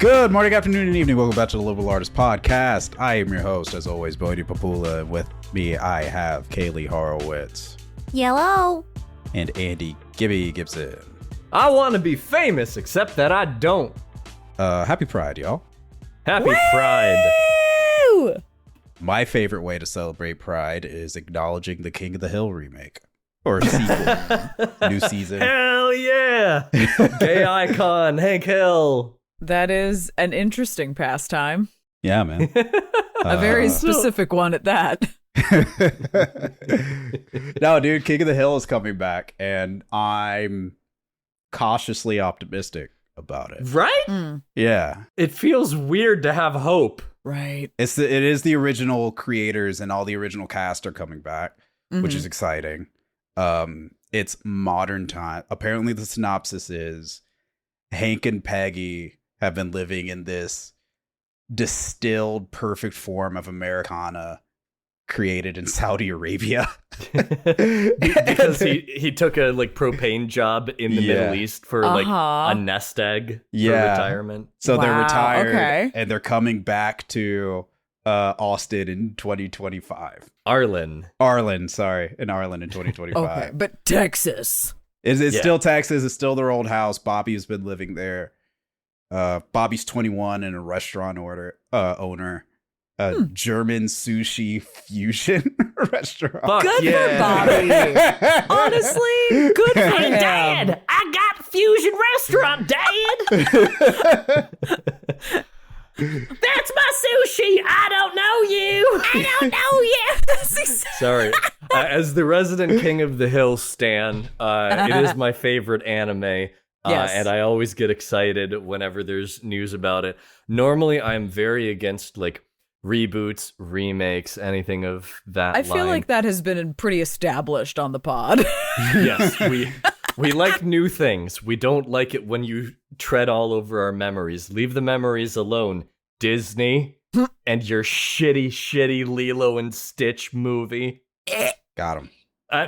Good morning, afternoon, and evening. Welcome back to the Liberal Artist Podcast. I am your host, as always, Bodio Papula. With me, I have Kaylie Horowitz. Yellow. And Andy Gibby Gibson. I want to be famous, except that I don't. Happy Pride, y'all. Happy Pride. Woo! My favorite way to celebrate Pride is acknowledging the King of the Hill remake. Or sequel. New season. Hell yeah. Gay icon, Hank Hill. That is an interesting pastime. Yeah, man. A very specific one at that. No, dude, King of the Hill is coming back, and I'm cautiously optimistic about it. Right? Mm. Yeah. It feels weird to have hope. Right. It is the original creators, and all the original cast are coming back, which is exciting. It's modern time. Apparently the synopsis is Hank and Peggy have been living in this distilled perfect form of Americana created in Saudi Arabia. Because he took a propane job in the Middle East for a nest egg for retirement. So they're retired, okay. and they're coming back to Austin in 2025. Arlen In Arlen in 2025. Okay, but Texas. It's still Texas. It's still their old house. Bobby has been living there. Bobby's 21 and a restaurant owner. German sushi fusion restaurant. Fuck Good yeah. for Bobby. Honestly, good for him. Dad, I got fusion restaurant, Dad. That's my sushi. I don't know you. I don't know yet. Sorry. As the resident King of the Hill stan, it is my favorite anime. Yes. And I always get excited whenever there's news about it. Normally, I'm very against reboots, remakes, anything of that I feel like that has been pretty established on the pod. Yes, we like new things. We don't like it when you tread all over our memories. Leave the memories alone, Disney, and your shitty Lilo and Stitch movie. Got him.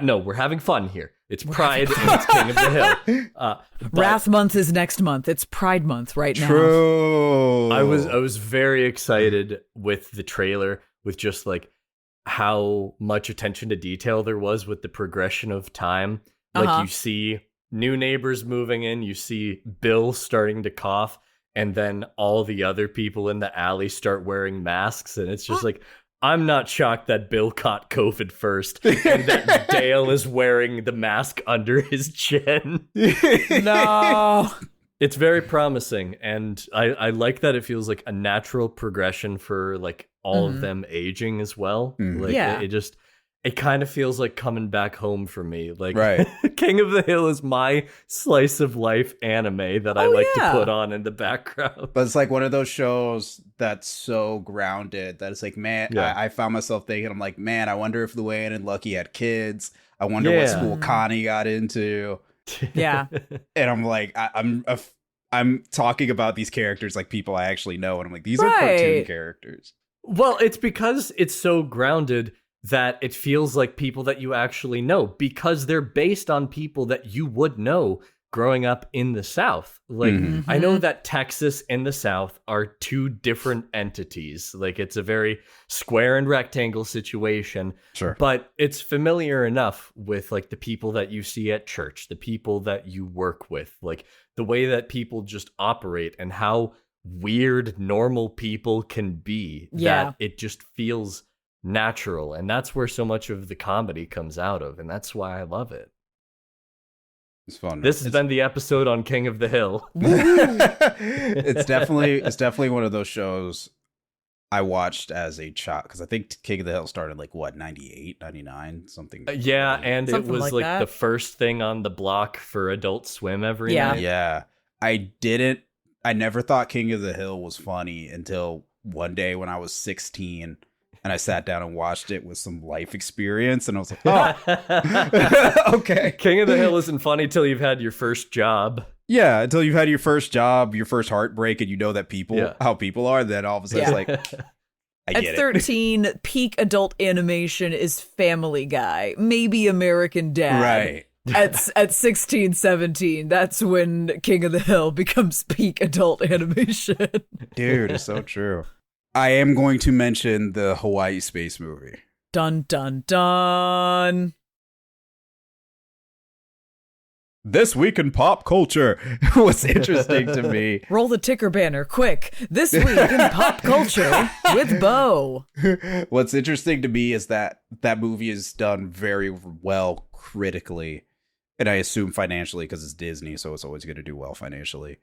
No, we're having fun here. It's Pride and it's King of the Hill. Wrath Month is next month. It's Pride Month right now. True. I was very excited with the trailer, with just how much attention to detail there was with the progression of time. You see new neighbors moving in, you see Bill starting to cough, and then all the other people in the alley start wearing masks, and it's just I'm not shocked that Bill caught COVID first and that Dale is wearing the mask under his chin. No. It's very promising, and I like that it feels like a natural progression for all of them aging as well. It kind of feels like coming back home for me. Right. King of the Hill is my slice of life anime that I like to put on in the background. But it's one of those shows that's so grounded that it's man, I found myself thinking, I'm man, I wonder if Luann and Lucky had kids. I wonder what school Connie got into. Yeah. And I'm talking about these characters like people I actually know, and I'm these are cartoon characters. Well, it's because it's so grounded that it feels like people that you actually know, because they're based on people that you would know growing up in the South. I know that Texas and the South are two different entities. It's a very square and rectangle situation. Sure. But it's familiar enough with the people that you see at church, the people that you work with, the way that people just operate and how weird normal people can be. Yeah. That it just feels natural, and that's where so much of the comedy comes out of, and that's why I love it. It's fun. This has been the episode on King of the Hill. It's definitely one of those shows I watched as a child, because I think King of the Hill started 98, 99, something. Yeah, and something it was like that. the first thing on the block for Adult Swim every night. Yeah. I never thought King of the Hill was funny until one day when I was 16. And I sat down and watched it with some life experience, and I was oh, okay. King of the Hill isn't funny till you've had your first job. Yeah, until you've had your first job, your first heartbreak, and you know that how people are, then all of a sudden it's I get At 13, peak adult animation is Family Guy, maybe American Dad. Right. at 16, 17, that's when King of the Hill becomes peak adult animation. Dude, it's so true. I am going to mention the Hawaii space movie. Dun, dun, dun. This week in pop culture. What's interesting to me. Roll the ticker banner, quick. This week in pop culture with Bo. What's interesting to me is that movie is done very well critically, and I assume financially because it's Disney, so it's always going to do well financially.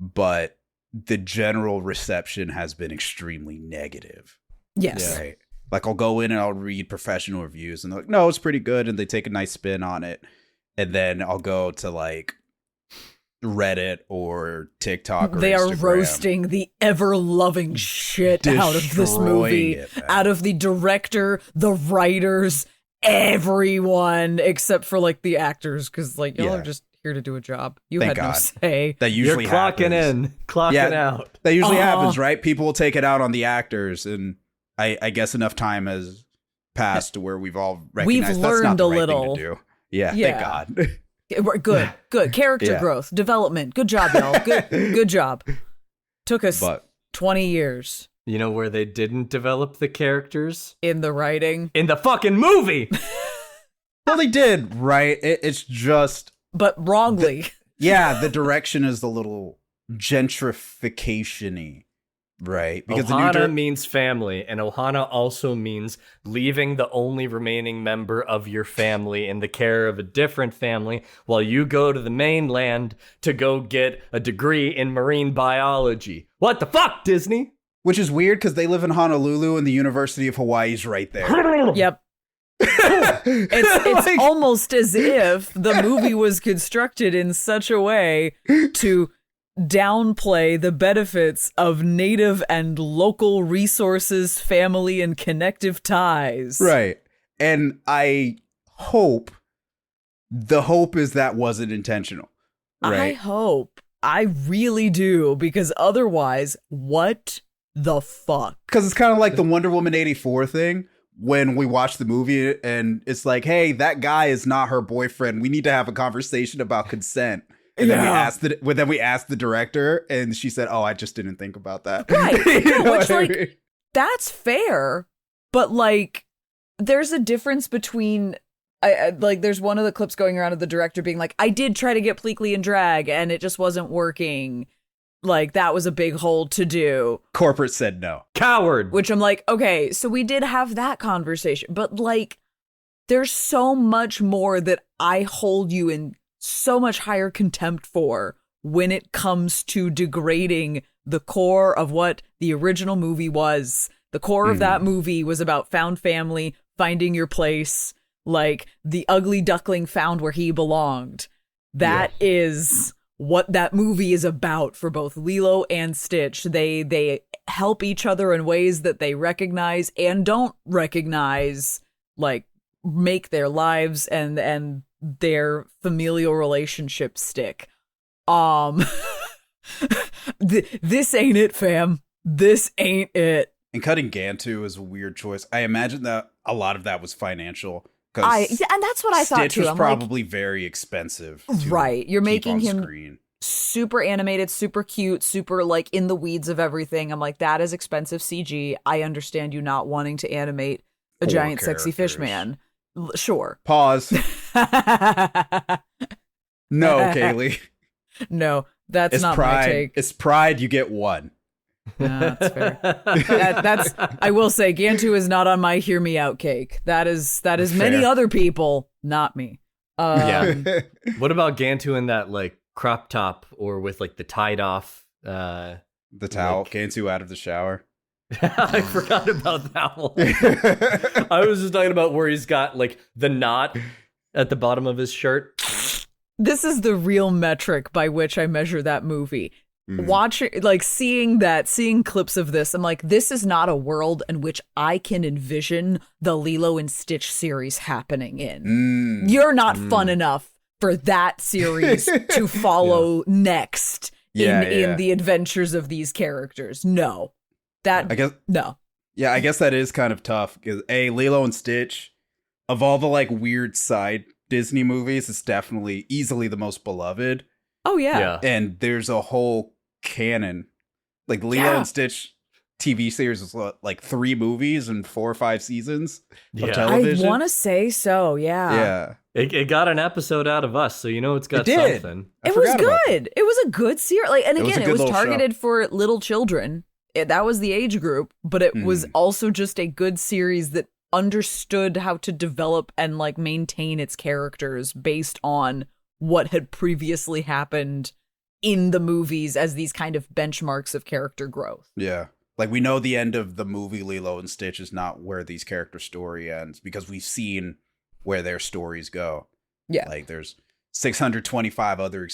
But the general reception has been extremely negative. Yes. Right? Like, I'll go in and I'll read professional reviews, and they're like, no, it's pretty good, and they take a nice spin on it. And then I'll go to like Reddit or TikTok. Or they are Instagram, roasting the ever-loving shit out of this movie, out of the director, the writers, everyone except for like the actors, because like y'all are just here to do a job. You Thank had no God. say. That usually You're clocking happens. clocking out. That usually happens, right? People will take it out on the actors, and I guess enough time has passed to where we've all recognized We've that's not learned the a right little. thing to do. Yeah, thank God. Good character growth, development. Good job, y'all. Good job. Took us 20 years. You know where they didn't develop the characters? In the writing. In the fucking movie! Well, they did, right? It's just... But wrongly. The direction is a little gentrification-y. Right, because Ohana means family, and Ohana also means leaving the only remaining member of your family in the care of a different family while you go to the mainland to go get a degree in marine biology. What the fuck, Disney? Which is weird because they live in Honolulu and the University of Hawaii's right there. Yep. It's like, almost as if the movie was constructed in such a way to downplay the benefits of native and local resources, family, and connective ties. Right. And the hope is that wasn't intentional. Right? I hope. I really do, because otherwise, what the fuck? Because it's kind of like the Wonder Woman 84 thing. When we watch the movie and it's like, hey, that guy is not her boyfriend. We need to have a conversation about consent. And then we asked the director, and she said, "Oh, I just didn't think about that." Right, which like that's fair, but like there's a difference between, like there's one of the clips going around of the director being like, "I did try to get Pleakley in drag, and it just wasn't working. Like that was a big hold to do." Corporate said no. Coward. Which I'm like, okay, so we did have that conversation, but like, there's so much more that I hold you in so much higher contempt for when it comes to degrading the core of what the original movie was. The core of that movie was about found family, finding your place, like the ugly duckling found where he belonged. That is what that movie is about for both Lilo and Stitch. They help each other in ways that they recognize and don't recognize, like make their lives and their familial relationship stick. This ain't it, fam. This ain't it. And cutting Gantu is a weird choice. I imagine that a lot of that was financial. And that's what I thought too. Stitch was I'm probably very expensive. Right. You're making him screen. Super animated, super cute, super like in the weeds of everything. I'm like, that is expensive CG. I understand you not wanting to animate a giant sexy fish man. Sure. Pause. No, Kaylie. No, that's not pride. my take. It's pride. You get one. No, that's fair. That's. I will say, Gantu is not on my hear me out cake. That is fair. Many other people, not me. Yeah. What about Gantu in that like crop top or with like the tied off the towel? Like, Gantu out of the shower. I forgot about that one. I was just talking about where he's got like the knot at the bottom of his shirt. This is the real metric by which I measure that movie. Watching, like seeing clips of this, I'm like, this is not a world in which I can envision the Lilo and Stitch series happening in. You're not fun enough for that series to follow next in the adventures of these characters. No. I guess that is kind of tough because Lilo and Stitch, of all the like weird side Disney movies, it's definitely easily the most beloved. Oh yeah. And there's a whole canon. Like Lilo and Stitch TV series is like 3 movies and 4 or 5 seasons of television. I want to say so, Yeah. It got an episode out of us, so you know it's got something. It was good. It was a good series. Like, and again, it was targeted for little children. That was the age group, but it was also just a good series that understood how to develop and like maintain its characters based on what had previously happened in the movies as these kind of benchmarks of character growth. Yeah. Like, we know the end of the movie Lilo and Stitch is not where these characters' story ends because we've seen where their stories go. Yeah. Like, there's 625 other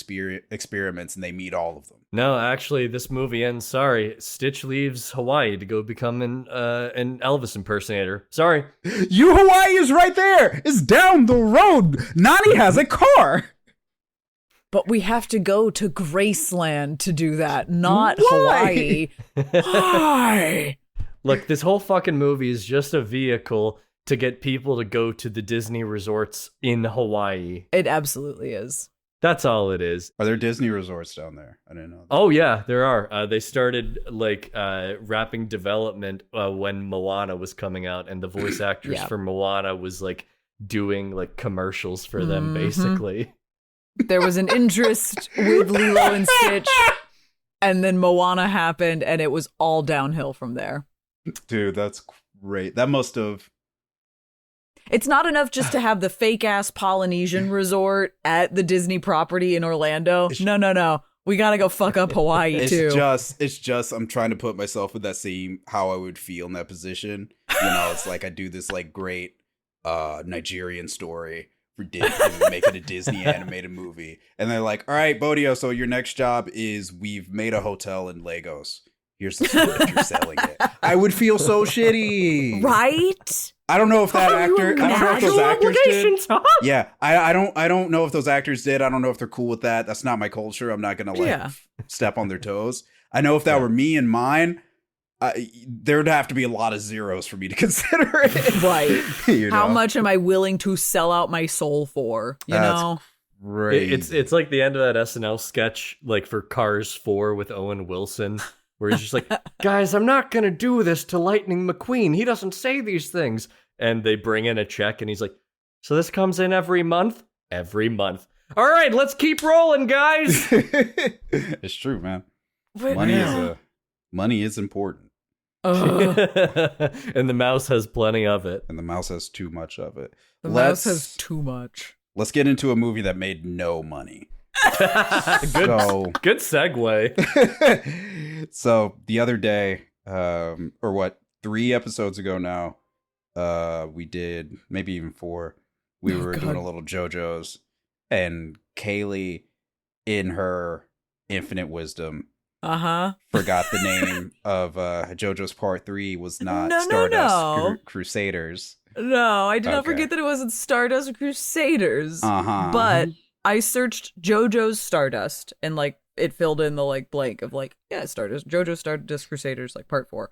experiments and they meet all of them. No, actually, this movie ends. Sorry, Stitch leaves Hawaii to go become an Elvis impersonator. Sorry. Hawaii is right there. It's down the road. Nani has a car. But we have to go to Graceland to do that, not Hawaii. Why? Look, this whole fucking movie is just a vehicle to get people to go to the Disney resorts in Hawaii. It absolutely is. That's all it is. Are there Disney resorts down there? I didn't know that. Oh, yeah, there are. They started, like, wrapping development when Moana was coming out, and the voice actress for Moana was, like, doing, like, commercials for them, basically. There was an interest with Lilo and Stitch, and then Moana happened, and it was all downhill from there. Dude, that's great. That must have... It's not enough just to have the fake-ass Polynesian resort at the Disney property in Orlando. No. We gotta go fuck up Hawaii, too. It's just, I'm trying to put myself in that same, how I would feel in that position. You know, it's like I do this, like, great Nigerian story for Disney, make it a Disney animated movie. And they're like, all right, Bodio, so your next job is we've made a hotel in Lagos. Here's the script, you're selling it. I would feel so shitty. Right? I don't know if that actor, I don't know if those actors did. Huh? Yeah, I don't know if those actors did. I don't know if they're cool with that. That's not my culture. I'm not gonna step on their toes. I know if that were me and mine, there'd have to be a lot of zeros for me to consider it. Right. You know? How much am I willing to sell out my soul for? You know? Right. It's like the end of that SNL sketch, like for Cars 4 with Owen Wilson, where he's just like, guys, I'm not going to do this to Lightning McQueen. He doesn't say these things. And they bring in a check and he's like, so this comes in every month? Every month. All right, let's keep rolling, guys. It's true, man. Money is important. And the mouse has plenty of it. And the mouse has too much of it. The mouse has too much. Let's get into a movie that made no money. Good segue. So the other day, 3 episodes ago now, we did, maybe even 4, we were doing a little JoJo's, and Kaylie, in her infinite wisdom, forgot the name of JoJo's Part 3 was not Stardust Crusaders. No, I did not forget that it wasn't Stardust Crusaders. But I searched JoJo's Stardust and like it filled in the like blank of like, Stardust, JoJo's Stardust Crusaders, like Part 4.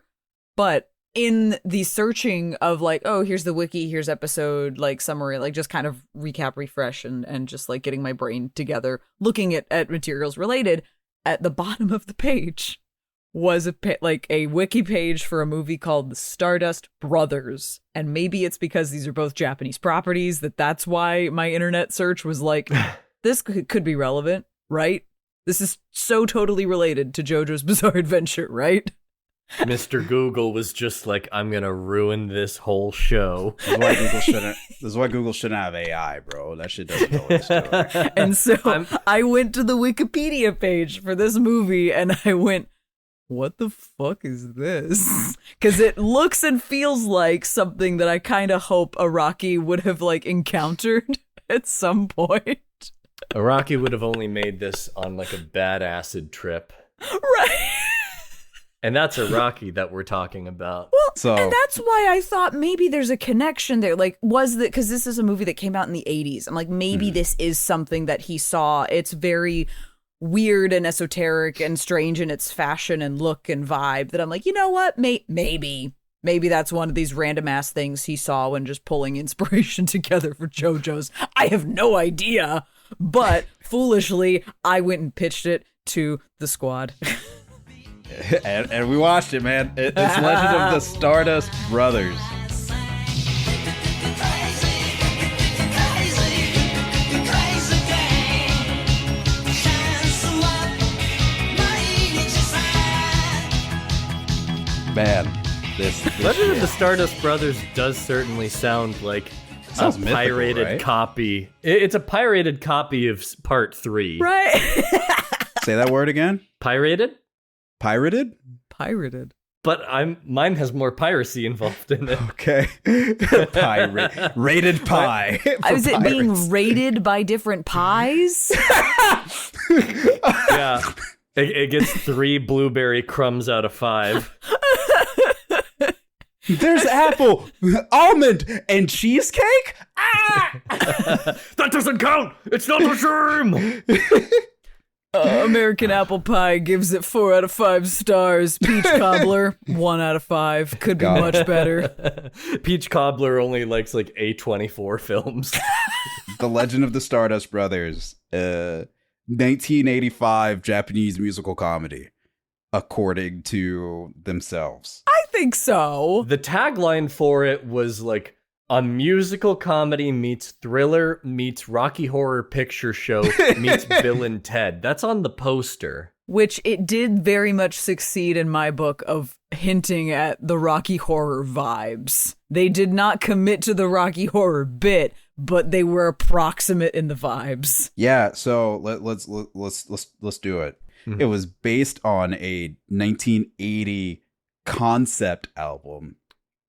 But in the searching of like, oh, here's the wiki, here's episode, like summary, like just kind of recap, refresh, and just like getting my brain together, looking at materials related, at the bottom of the page was a wiki page for a movie called The Stardust Brothers. And maybe it's because these are both Japanese properties that's why my internet search was like, this could be relevant, right? This is so totally related to JoJo's Bizarre Adventure, right? Mr. Google was just like, I'm going to ruin this whole show. This is why Google shouldn't have AI, bro. That shit doesn't know what it's doing. And so I went to the Wikipedia page for this movie and I went, what the fuck is this? Because it looks and feels like something that I kind of hope Araki would have like encountered at some point. Araki would have only made this on like a bad acid trip. Right. And that's Araki that we're talking about. Well, and that's why I thought maybe there's a connection there. Like, because this is a movie that came out in the 80s. I'm like, maybe this is something that he saw. It's very weird and esoteric and strange in its fashion and look and vibe that I'm like, you know what? Maybe Maybe that's one of these random ass things he saw when just pulling inspiration together for JoJo's. I have no idea. But foolishly, I went and pitched it to the squad. and we watched it, man. It's Legend of the Stardust Brothers. Man, this Legend of the Stardust Brothers does certainly sound like a pirated right? copy. It's a pirated copy of Part 3. Right. Say that word again. Pirated? Pirated? Pirated. But mine has more piracy involved in it. Okay. Rated pie. Is it being rated by different pies? Yeah. It gets 3 blueberry crumbs out of 5. There's apple, almond, and cheesecake? Ah! That doesn't count! It's not the same! American Apple Pie gives it 4 out of 5 stars. Peach Cobbler, 1 out of 5. Could be much better. Peach Cobbler only likes like A24 films. The Legend of the Stardust Brothers, 1985 Japanese musical comedy, according to themselves. I think so. The tagline for it was like a musical comedy meets thriller meets Rocky Horror Picture Show meets Bill and Ted. That's on the poster. Which it did very much succeed in my book of hinting at the Rocky Horror vibes. They did not commit to the Rocky Horror bit, but they were approximate in the vibes. Yeah, so let's do it. Mm-hmm. It was based on a 1980 concept album.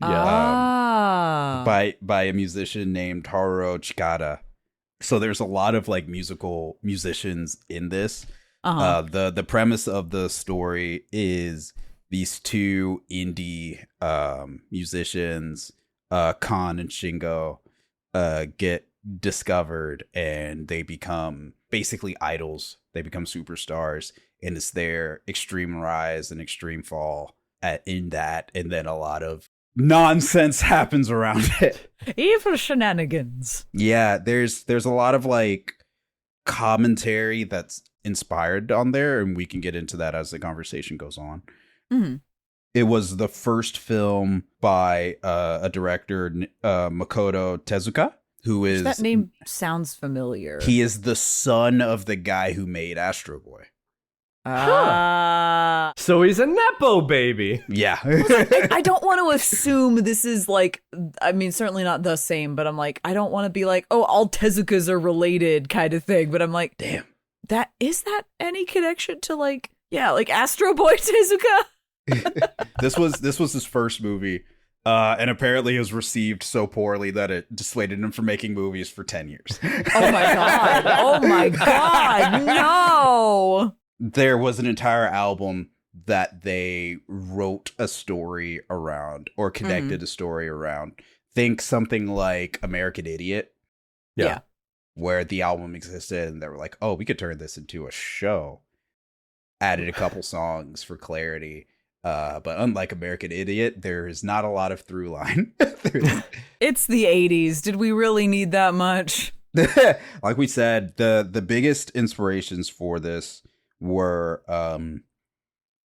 Yeah. By a musician named Haruo Chikada. So there's a lot of like musicians in this. The premise of the story is these 2 indie musicians, Kan and Shingo, get discovered and they become basically idols. They become superstars, and it's their extreme rise and extreme fall in that, and then a lot of nonsense happens around it. Evil shenanigans. Yeah, there's a lot of like commentary that's inspired on there, and we can get into that as the conversation goes on. Mm-hmm. It was the first film by a director, Makoto Tezuka, who is... That name sounds familiar. He is the son of the guy who made Astro Boy. So he's a Nepo baby. Yeah. I don't want to assume this is like, I mean, certainly not the same, but I'm like, I don't want to be like, oh, all Tezukas are related kind of thing. But I'm like, damn. Is that any connection to like Astro Boy Tezuka? This was his first movie. And apparently it was received so poorly that it dissuaded him from making movies for 10 years. Oh my God. Oh my God. No. There was an entire album that they wrote a story around or connected a story around. Think something like American Idiot. Yeah. Where the album existed and they were like, oh, we could turn this into a show. Added a couple songs for clarity. But unlike American Idiot, there is not a lot of through line. It's the 80s. Did we really need that much? Like we said, the biggest inspirations for this were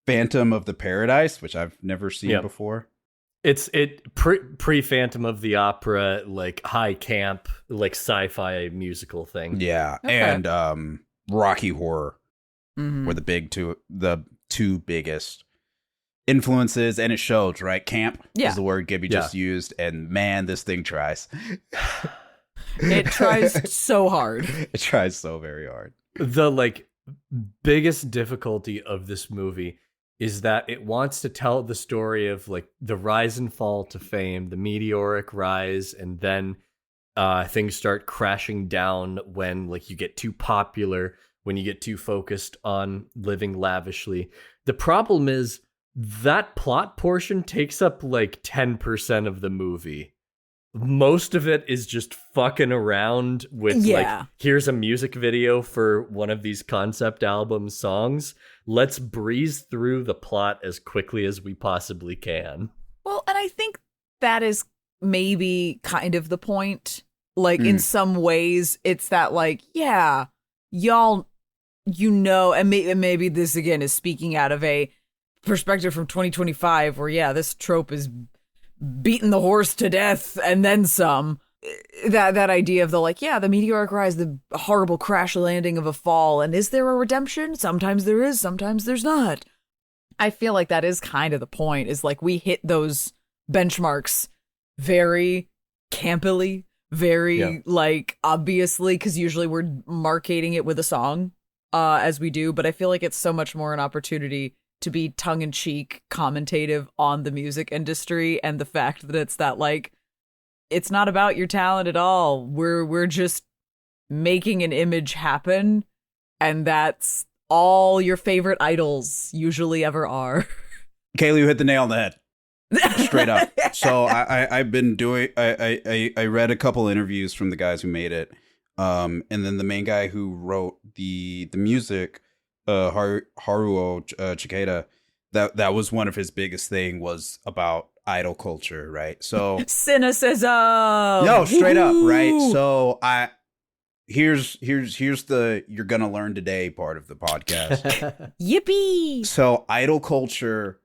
Phantom of the Paradise, which I've never seen before. It's pre Phantom of the Opera, like high camp, like sci-fi musical thing. Yeah, okay. And Rocky Horror were the two biggest influences, and it shows, right? Camp is the word Gibby just used, and man, this thing tries. It tries so hard. It tries so very hard. The like biggest difficulty of this movie is that it wants to tell the story of like the rise and fall to fame, the meteoric rise, and then things start crashing down when like you get too popular, when you get too focused on living lavishly. The problem is that plot portion takes up like 10% of the movie. Most of it is just fucking around with like, here's a music video for one of these concept album songs. Let's breeze through the plot as quickly as we possibly can. Well, and I think that is maybe kind of the point. Like, in some ways, it's that, like, yeah, y'all, and maybe this, again, is speaking out of a perspective from 2025 where, yeah, this trope is beating the horse to death and then some. That idea of the, like, yeah, the meteoric rise, the horrible crash landing of a fall, and is there a redemption? Sometimes there is, sometimes there's not. I feel like that is kind of the point, is like we hit those benchmarks very campily, very like obviously, because usually we're marketing it with a song as we do, but I feel like it's so much more an opportunity to be tongue-in-cheek commentative on the music industry and the fact that it's that, like, it's not about your talent at all. We're just making an image happen, and that's all your favorite idols usually ever are. Kaylie, you hit the nail on the head. Straight up. So I've been doing. I read a couple interviews from the guys who made it, and then the main guy who wrote the music, Haruo Chikeda. That was one of his biggest thing, was about idol culture, right? So cynicism. No, straight up, right? So here's the you're gonna learn today part of the podcast. Yippee! So idol culture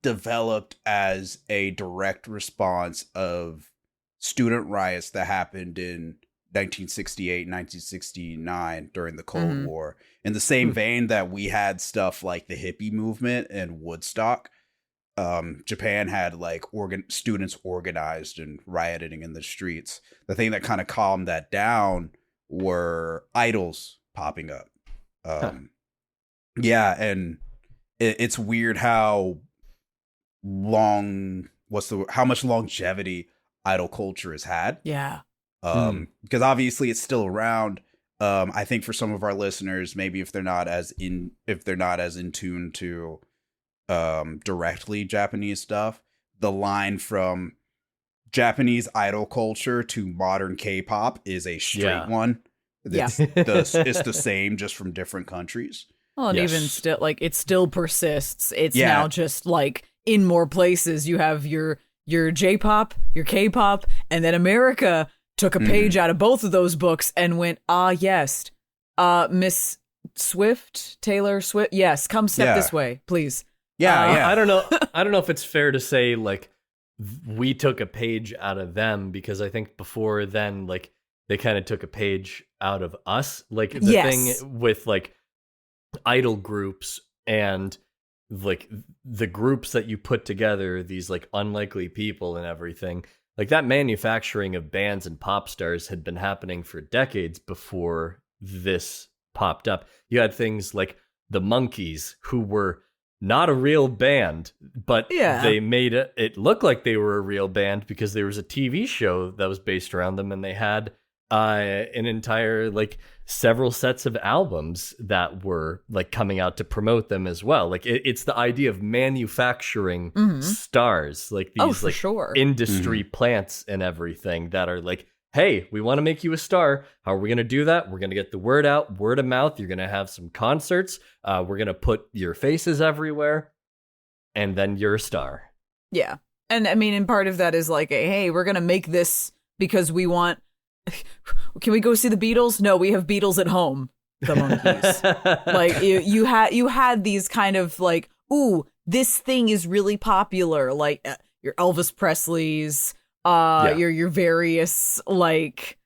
developed as a direct response of student riots that happened in 1968, 1969 during the Cold War. In the same vein that we had stuff like the hippie movement and Woodstock, Japan had like students organized and rioting in the streets. The thing that kind of calmed that down were idols popping up. Yeah, and it's weird how much longevity idol culture has had. Yeah. Because obviously it's still around. I think for some of our listeners, maybe if they're not as in tune to directly Japanese stuff, the line from Japanese idol culture to modern K-pop is a straight one. It's the same, just from different countries. Well, and even still, like, it still persists. It's now just like in more places. You have your J-pop, your K-pop, and then America took a page out of both of those books and went, yes, Miss Taylor Swift, yes, come step this way, please. I don't know if it's fair to say, like, we took a page out of them, because I think before then, like, they kind of took a page out of us. Like, the thing with, like, idol groups and, like, the groups that you put together, these, like, unlikely people and everything, like, that manufacturing of bands and pop stars had been happening for decades before this popped up. You had things like the Monkees, who were not a real band, but they made it look like they were a real band because there was a TV show that was based around them, and they had an entire, like, several sets of albums that were, like, coming out to promote them as well. Like, it's the idea of manufacturing stars, like these industry plants and everything that are like, hey, we want to make you a star. How are we going to do that? We're going to get the word out, word of mouth. You're going to have some concerts. We're going to put your faces everywhere, and then you're a star. Yeah. And I mean, and part of that is like, hey, we're going to make this because we want, can we go see the Beatles? No, we have Beatles at home. The Monkees. Like, you had these kind of like, ooh, this thing is really popular. Like your Elvis Presley's, your various like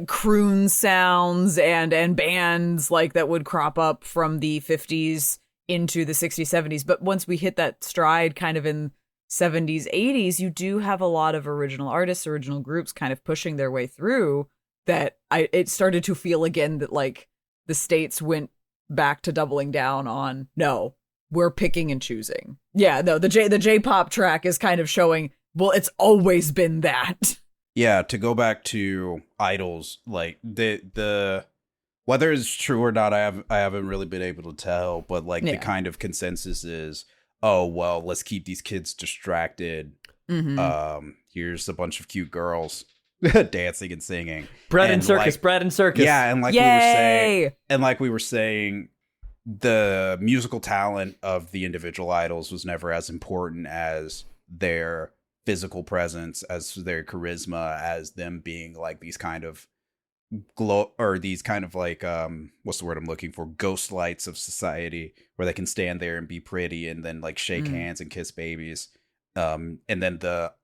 croon sounds and bands like that would crop up from the 50s into the 60s, 70s. But once we hit that stride kind of in 70s, 80s, you do have a lot of original artists, original groups kind of pushing their way through that. It started to feel again that like the States went back to doubling down on, no, we're picking and choosing. Yeah, no, the J-pop track is kind of showing, well, it's always been that. Yeah, to go back to idols, like the whether it's true or not, I haven't really been able to tell, but like the kind of consensus is, oh, well, let's keep these kids distracted. Here's a bunch of cute girls dancing and singing. Bread and circus. Yeah, and like we were saying, the musical talent of the individual idols was never as important as their physical presence, as their charisma, as them being like these kind of these kind of like what's the word I'm looking for, ghost lights of society, where they can stand there and be pretty and then like shake hands and kiss babies. And then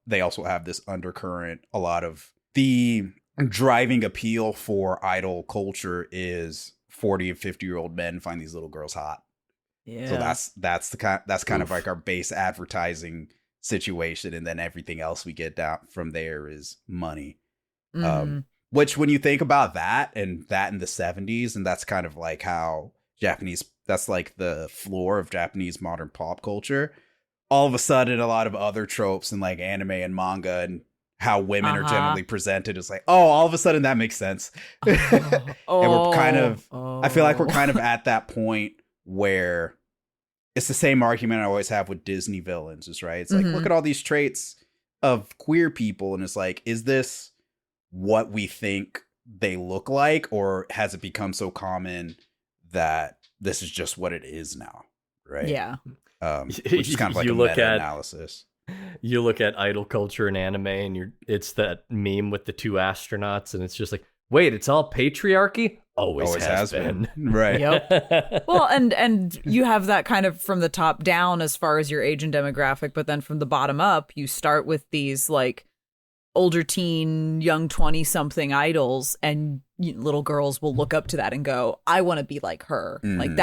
they also have this undercurrent. A lot of the driving appeal for idol culture is 40 and 50-year-old men find these little girls hot. Yeah. So that's kind of like our base advertising situation, and then everything else we get down from there is money. Which, when you think about that in the 70s, and that's kind of like how that's like the floor of Japanese modern pop culture. All of a sudden, a lot of other tropes in like anime and manga and how women are generally presented is like, oh, all of a sudden that makes sense. And we're kind of, I feel like we're kind of at that point where it's the same argument I always have with Disney villains, is right. It's like, look at all these traits of queer people. And it's like, is this what we think they look like, or has it become so common that this is just what it is now? Right. Yeah. Which is kind of like a meta-analysis. You look at idol culture and anime, and it's that meme with the two astronauts, and it's just like, wait, it's all patriarchy? Always has been. Right. Yep. Well, and you have that kind of from the top down as far as your age and demographic, but then from the bottom up, you start with these like older teen, young 20-something idols, and little girls will look up to that and go, I want to be like her. Like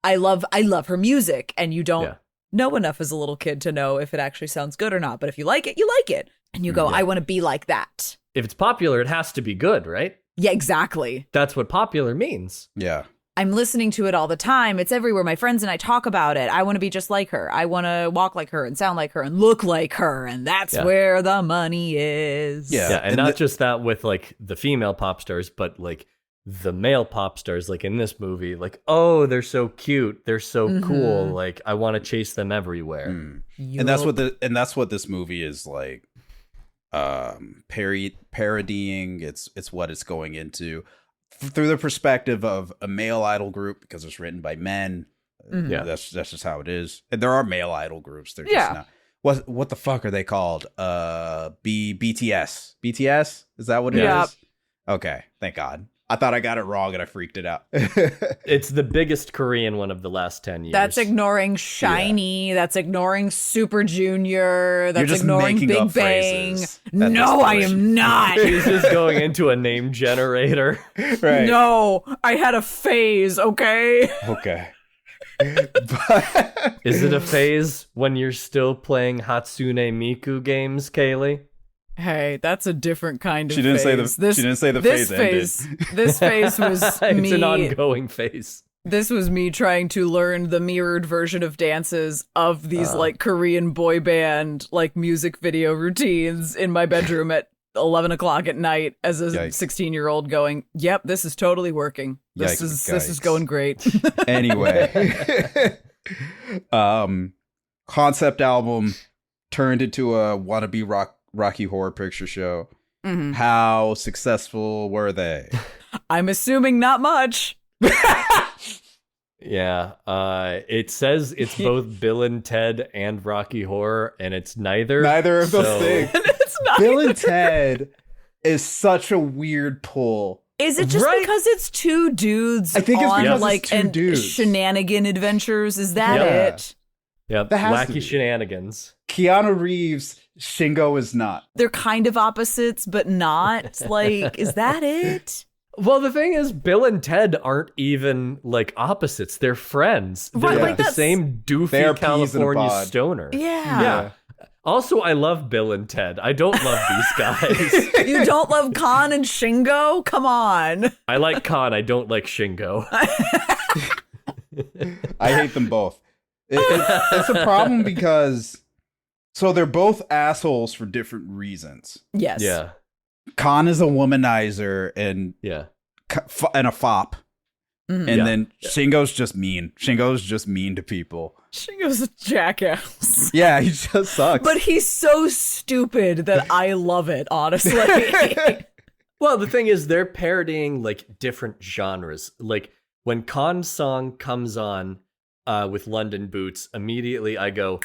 I love her music, and you don't know enough as a little kid to know if it actually sounds good or not. But if you like it, you like it. And you go, I want to be like that. If it's popular, it has to be good, right? Yeah, exactly. That's what popular means. Yeah. I'm listening to it all the time. It's everywhere. My friends and I talk about it. I want to be just like her. I want to walk like her and sound like her and look like her. And that's where the money is. Yeah. And not just that with like the female pop stars, but like the male pop stars, like in this movie, like, oh, they're so cute. They're so cool. Like, I want to chase them everywhere. And that's what this movie is like. Parodying. It's what it's going into through the perspective of a male idol group, because it's written by men. That's just how it is. And there are male idol groups. They're just not. What the fuck are they called? BTS. BTS? Is that what it is? Okay, thank God. I thought I got it wrong and I freaked it out. It's the biggest Korean one of the last 10 years. That's ignoring SHINee. Yeah. That's ignoring Super Junior. That's ignoring Big Bang. No, I am not. She's just going into a name generator. Right. No, I had a phase, okay? Okay. Is it a phase when you're still playing Hatsune Miku games, Kaylie? Hey, that's a different kind of she didn't phase. She didn't say the phase ended. This phase was me. It's an ongoing phase. This was me trying to learn the mirrored version of dances of these like Korean boy band like music video routines in my bedroom at 11 o'clock at night as a 16-year-old going, yep, this is totally working. This is going great. Anyway. Concept album turned into a wannabe Rocky Horror Picture Show. How successful were they? I'm assuming not much. Yeah, it says it's both Bill and Ted and Rocky Horror, and it's neither. Neither of those things. It's not Bill and Ted is such a weird pull. Is it just because it's two dudes? I think it's on because like it's two dudes. Shenanigan adventures. Is that it? Yeah, wacky shenanigans. Keanu Reeves, Shingo is not. They're kind of opposites, but not. Like, is that it? Well, the thing is, Bill and Ted aren't even like opposites. They're friends. They're like the same doofy California stoner. Yeah. Also, I love Bill and Ted. I don't love these guys. You don't love Khan and Shingo? Come on. I like Khan. I don't like Shingo. I hate them both. It's a problem because so they're both assholes for different reasons. Yes. Yeah. Khan is a womanizer and a fop. And then Shingo's just mean. Shingo's just mean to people. Shingo's a jackass. Yeah, he just sucks. But he's so stupid that I love it, honestly. Well, the thing is, they're parodying like different genres. Like when Khan's song comes on with London Boots, immediately I go,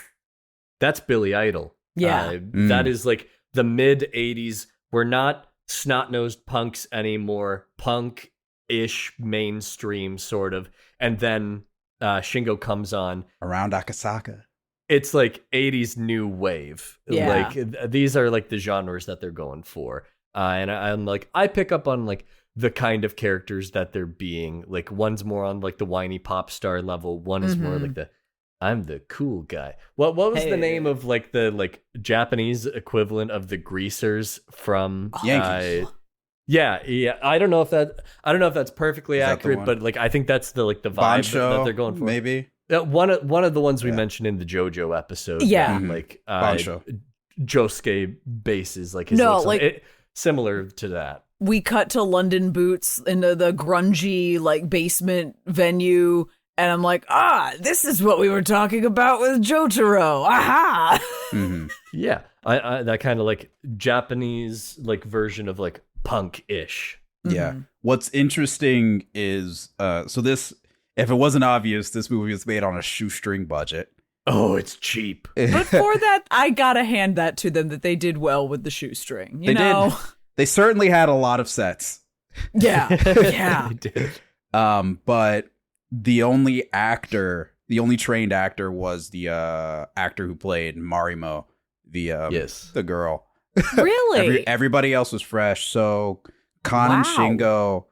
that's Billy Idol. Yeah. That is like the mid 80s. We're not snot-nosed punks anymore. Punk-ish mainstream sort of. And then Shingo comes on. Around Akasaka. It's like 80s new wave. Yeah. Like these are like the genres that they're going for. And I'm like, I pick up on like the kind of characters that they're being. Like one's more on like the whiny pop star level. One is more like the I'm the cool guy. What was the name of like the like Japanese equivalent of the greasers from Yankees? Yeah. I don't know if that's perfectly accurate, but like I think that's the like the vibe that they're going for. Maybe. One of the ones we mentioned in the JoJo episode. Yeah. Like Bansho. Josuke bases like his similar to that. We cut to London Boots into the grungy like basement venue, and I'm like, this is what we were talking about with Jotaro. Aha! Yeah, I that kind of like Japanese like version of like punk-ish. Yeah. What's interesting is so this, if it wasn't obvious, this movie was made on a shoestring budget. Oh, it's cheap. But for that, I gotta hand that to them that they did well with the shoestring. You know? Did. They certainly had a lot of sets. Yeah, yeah. They did. But the only trained actor was the actor who played Marimo, the girl. Really? Everybody else was fresh. So Kan and Shingo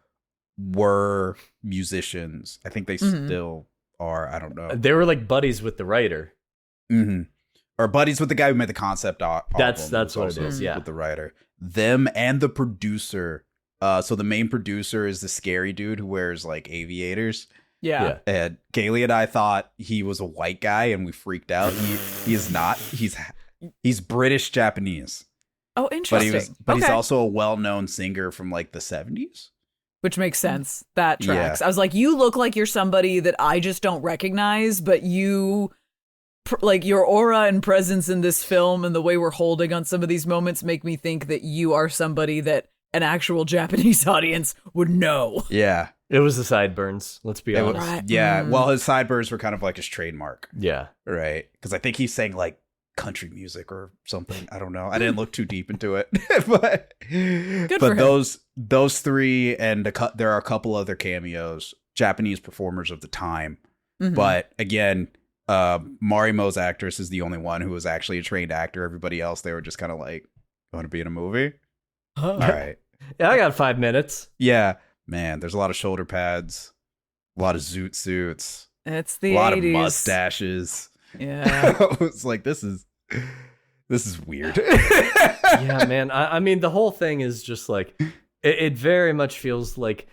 were musicians. I think they still are. I don't know. They were like buddies with the writer. Or buddies with the guy who made the concept album. That's what it is. Yeah, with the writer, them and the producer. So the main producer is the scary dude who wears like aviators. Yeah. And Kaylie and I thought he was a white guy, and we freaked out. He is not. He's British Japanese. Oh, interesting. But he's also a well-known singer from like the 70s. Which makes sense. That tracks. Yeah. I was like, you look like you're somebody that I just don't recognize, but you, like your aura and presence in this film and the way we're holding on some of these moments make me think that you are somebody that an actual Japanese audience would know. Yeah. It was the sideburns. Let's be honest. Right. Yeah. Well, his sideburns were kind of like his trademark. Yeah. Right. Because I think he sang like country music or something. I don't know. I didn't look too deep into it. but those three, and there are a couple other cameos, Japanese performers of the time. But again, Marimo's actress is the only one who was actually a trained actor. Everybody else, they were just kind of like, want to be in a movie? All right. Yeah, I got 5 minutes. Yeah. Man, there's a lot of shoulder pads, a lot of zoot suits. It's the 80s. A lot of mustaches. Yeah. It's like, this is weird. Yeah, man. I mean, the whole thing is just like, it very much feels like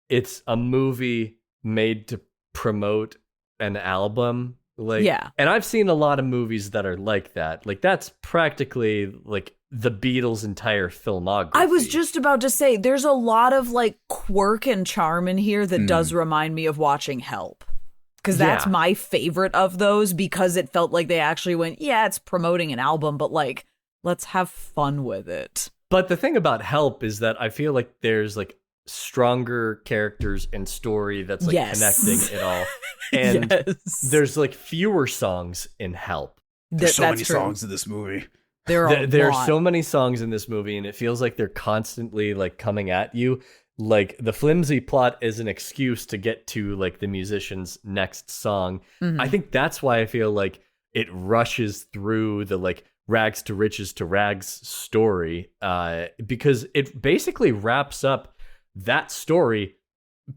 it's a movie made to promote an album. Like, yeah. And I've seen a lot of movies that are like that. Like, that's practically like the Beatles' entire filmography. I was just about to say, there's a lot of like quirk and charm in here that does remind me of watching Help. Because that's my favorite of those, because it felt like they actually went, yeah, it's promoting an album, but like, let's have fun with it. But the thing about Help is that I feel like there's like stronger characters and story that's like connecting it all. And there's like fewer songs in Help. There's so many songs in this movie. There are so many songs in this movie, and it feels like they're constantly like coming at you. Like the flimsy plot is an excuse to get to like the musician's next song. I think that's why I feel like it rushes through the like rags to riches to rags story, because it basically wraps up that story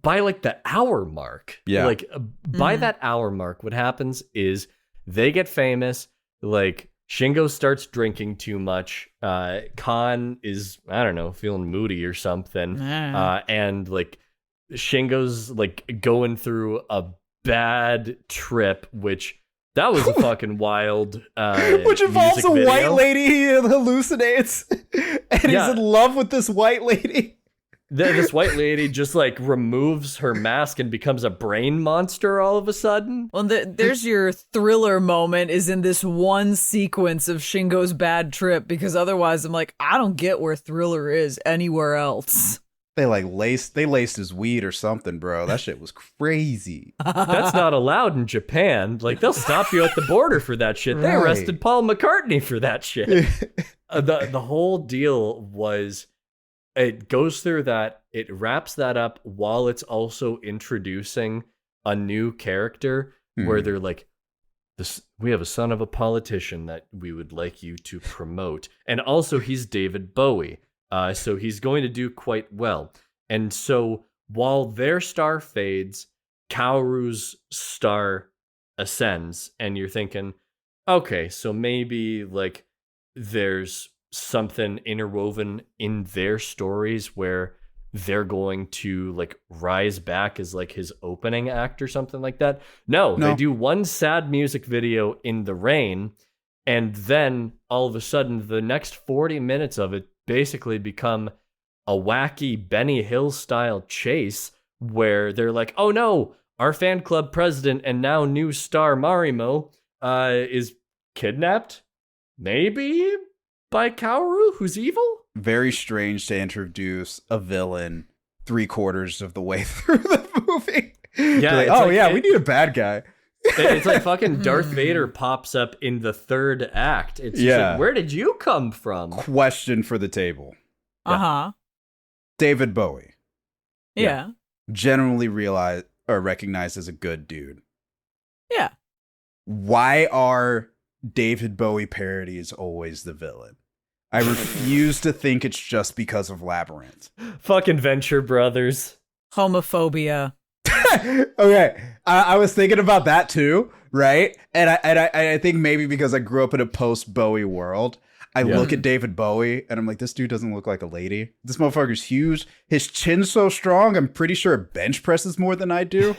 by like the hour mark. Yeah. Like by that hour mark, what happens is they get famous, like Shingo starts drinking too much. Kan is, I don't know, feeling moody or something. And like Shingo's like going through a bad trip, which that was a fucking wild which involves a music white video. lady he hallucinates. And he's in love with this white lady. This white lady just like removes her mask and becomes a brain monster all of a sudden. Well, there's your thriller moment is in this one sequence of Shingo's bad trip, because otherwise I'm like, I don't get where thriller is anywhere else. They laced his weed or something, bro. That shit was crazy. That's not allowed in Japan. Like, they'll stop you at the border for that shit. They arrested Paul McCartney for that shit. The whole deal was, it goes through that, it wraps that up while it's also introducing a new character where they're like, we have a son of a politician that we would like you to promote. And also he's David Bowie. So he's going to do quite well. And so while their star fades, Kaoru's star ascends, and you're thinking, okay, so maybe like there's something interwoven in their stories where they're going to like rise back as like his opening act or something like that. No, they do one sad music video in the rain, and then all of a sudden the next 40 minutes of it basically become a wacky Benny Hill style chase where they're like, oh no, our fan club president and now new star Marimo is kidnapped, maybe, by Kaoru, who's evil? Very strange to introduce a villain 3/4 of the way through the movie. Yeah, like, we need a bad guy. It's like fucking Darth Vader pops up in the third act. It's just like, where did you come from? Question for the table. Uh-huh. David Bowie. Yeah. Generally recognized as a good dude. Yeah. Why are David Bowie parodies always the villain? I refuse to think it's just because of Labyrinth. Fucking Venture Brothers. Homophobia. Okay, I was thinking about that too, right? And I think maybe because I grew up in a post-Bowie world, I look at David Bowie and I'm like, this dude doesn't look like a lady. This motherfucker's huge. His chin's so strong, I'm pretty sure it bench presses more than I do.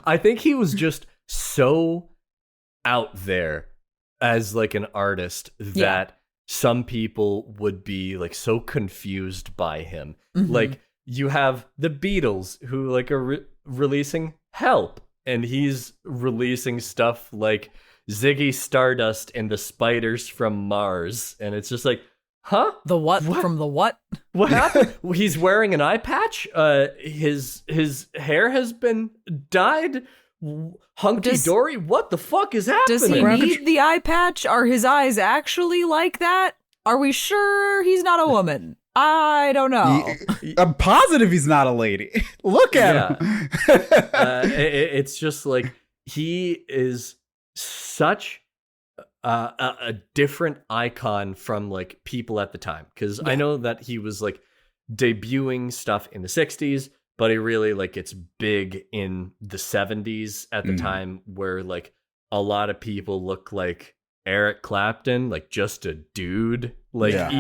I think he was just so out there as like an artist that some people would be like so confused by him. Like, you have the Beatles who like are releasing Help, and he's releasing stuff like Ziggy Stardust and the Spiders from Mars, and it's just like, huh? The what? From the what? What happened? He's wearing an eye patch. His hair has been dyed hunky dory. What the fuck is happening? Does he need the eye patch? Are his eyes actually like that? Are we sure he's not a woman? I don't know. I'm positive he's not a lady. Look at him. It's just like, he is such a different icon from like people at the time. Because I know that he was like debuting stuff in the 60s, but he really like gets big in the 70s at the time, where like a lot of people look like Eric Clapton, like just a dude. Like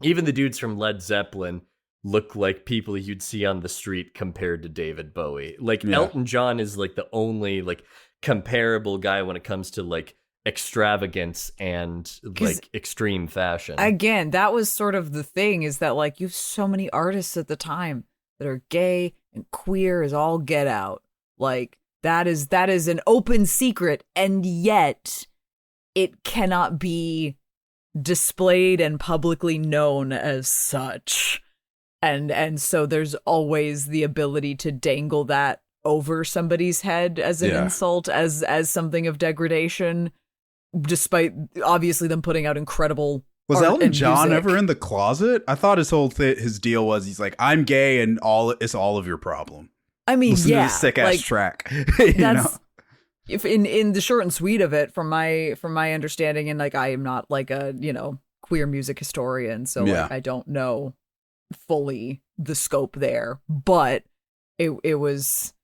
even the dudes from Led Zeppelin look like people you'd see on the street compared to David Bowie. Like Elton John is like the only like comparable guy when it comes to like extravagance and like extreme fashion. Again, that was sort of the thing, is that like you have so many artists at the time that are gay and queer as all get out. Like that is an open secret, and yet it cannot be displayed and publicly known as such. And so there's always the ability to dangle that over somebody's head as an insult, as something of degradation, despite obviously them putting out incredible Was art Elton and John music. ever in the closet? I thought his whole his deal was he's like, I'm gay and it's all of your problem. I mean, Listen to this sick ass track. You know? If in the short and sweet of it, from my understanding, and like I am not like a queer music historian, so like I don't know fully the scope there, but it was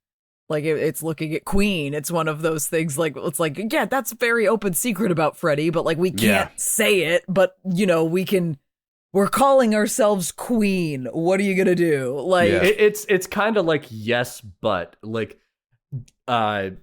like it's looking at Queen. It's one of those things like it's like that's a very open secret about Freddie, but like we can't say it, but we're calling ourselves Queen. What are you gonna do? Like it's kind of like yes, but like.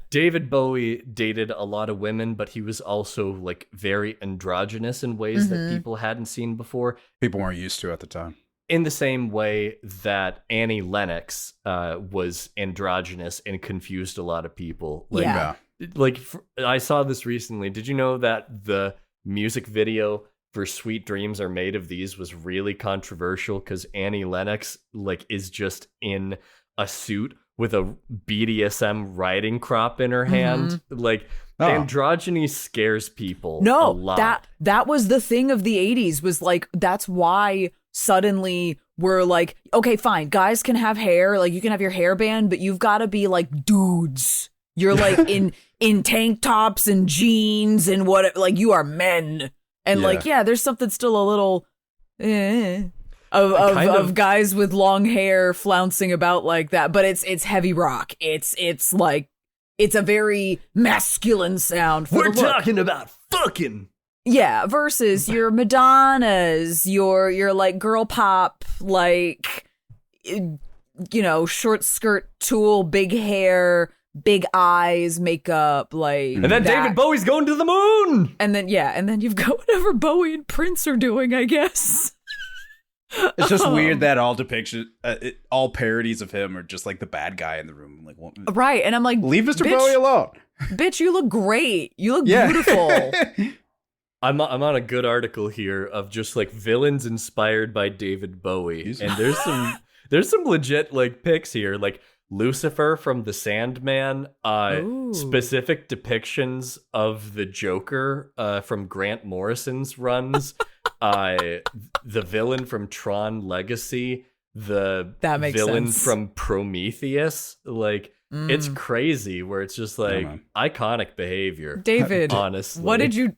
David Bowie dated a lot of women, but he was also like very androgynous in ways that people hadn't seen before. People weren't used to at the time. In the same way that Annie Lennox was androgynous and confused a lot of people. Like, I saw this recently. Did you know that the music video for Sweet Dreams Are Made of These was really controversial because Annie Lennox like is just in a suit with a BDSM riding crop in her hand. Like androgyny scares people a lot. That was the thing of the 80s was like, that's why suddenly we're like, okay, fine, guys can have hair, like you can have your hairband, but you've got to be like dudes. You're like in tank tops and jeans and what, like you are men. And like, yeah, there's something still a little of guys with long hair flouncing about like that, but it's heavy rock. It's like, it's a very masculine sound. We're talking about fucking. Yeah, versus your Madonnas, your like girl pop, like, you know, short skirt, Tool, big hair, big eyes, makeup, like. And then David Bowie's going to the moon. And then you've got whatever Bowie and Prince are doing, I guess. It's just weird that all parodies of him are just like the bad guy in the room. Like, right, and I'm like, leave Mr. Bowie alone. Bitch, you look great. You look beautiful. I'm on a good article here of just like villains inspired by David Bowie, and there's some legit like pics here, like Lucifer from The Sandman, specific depictions of the Joker from Grant Morrison's runs, the villain from Tron Legacy, the villain from Prometheus, like. It's crazy where it's just like iconic behavior. David, honestly. What did you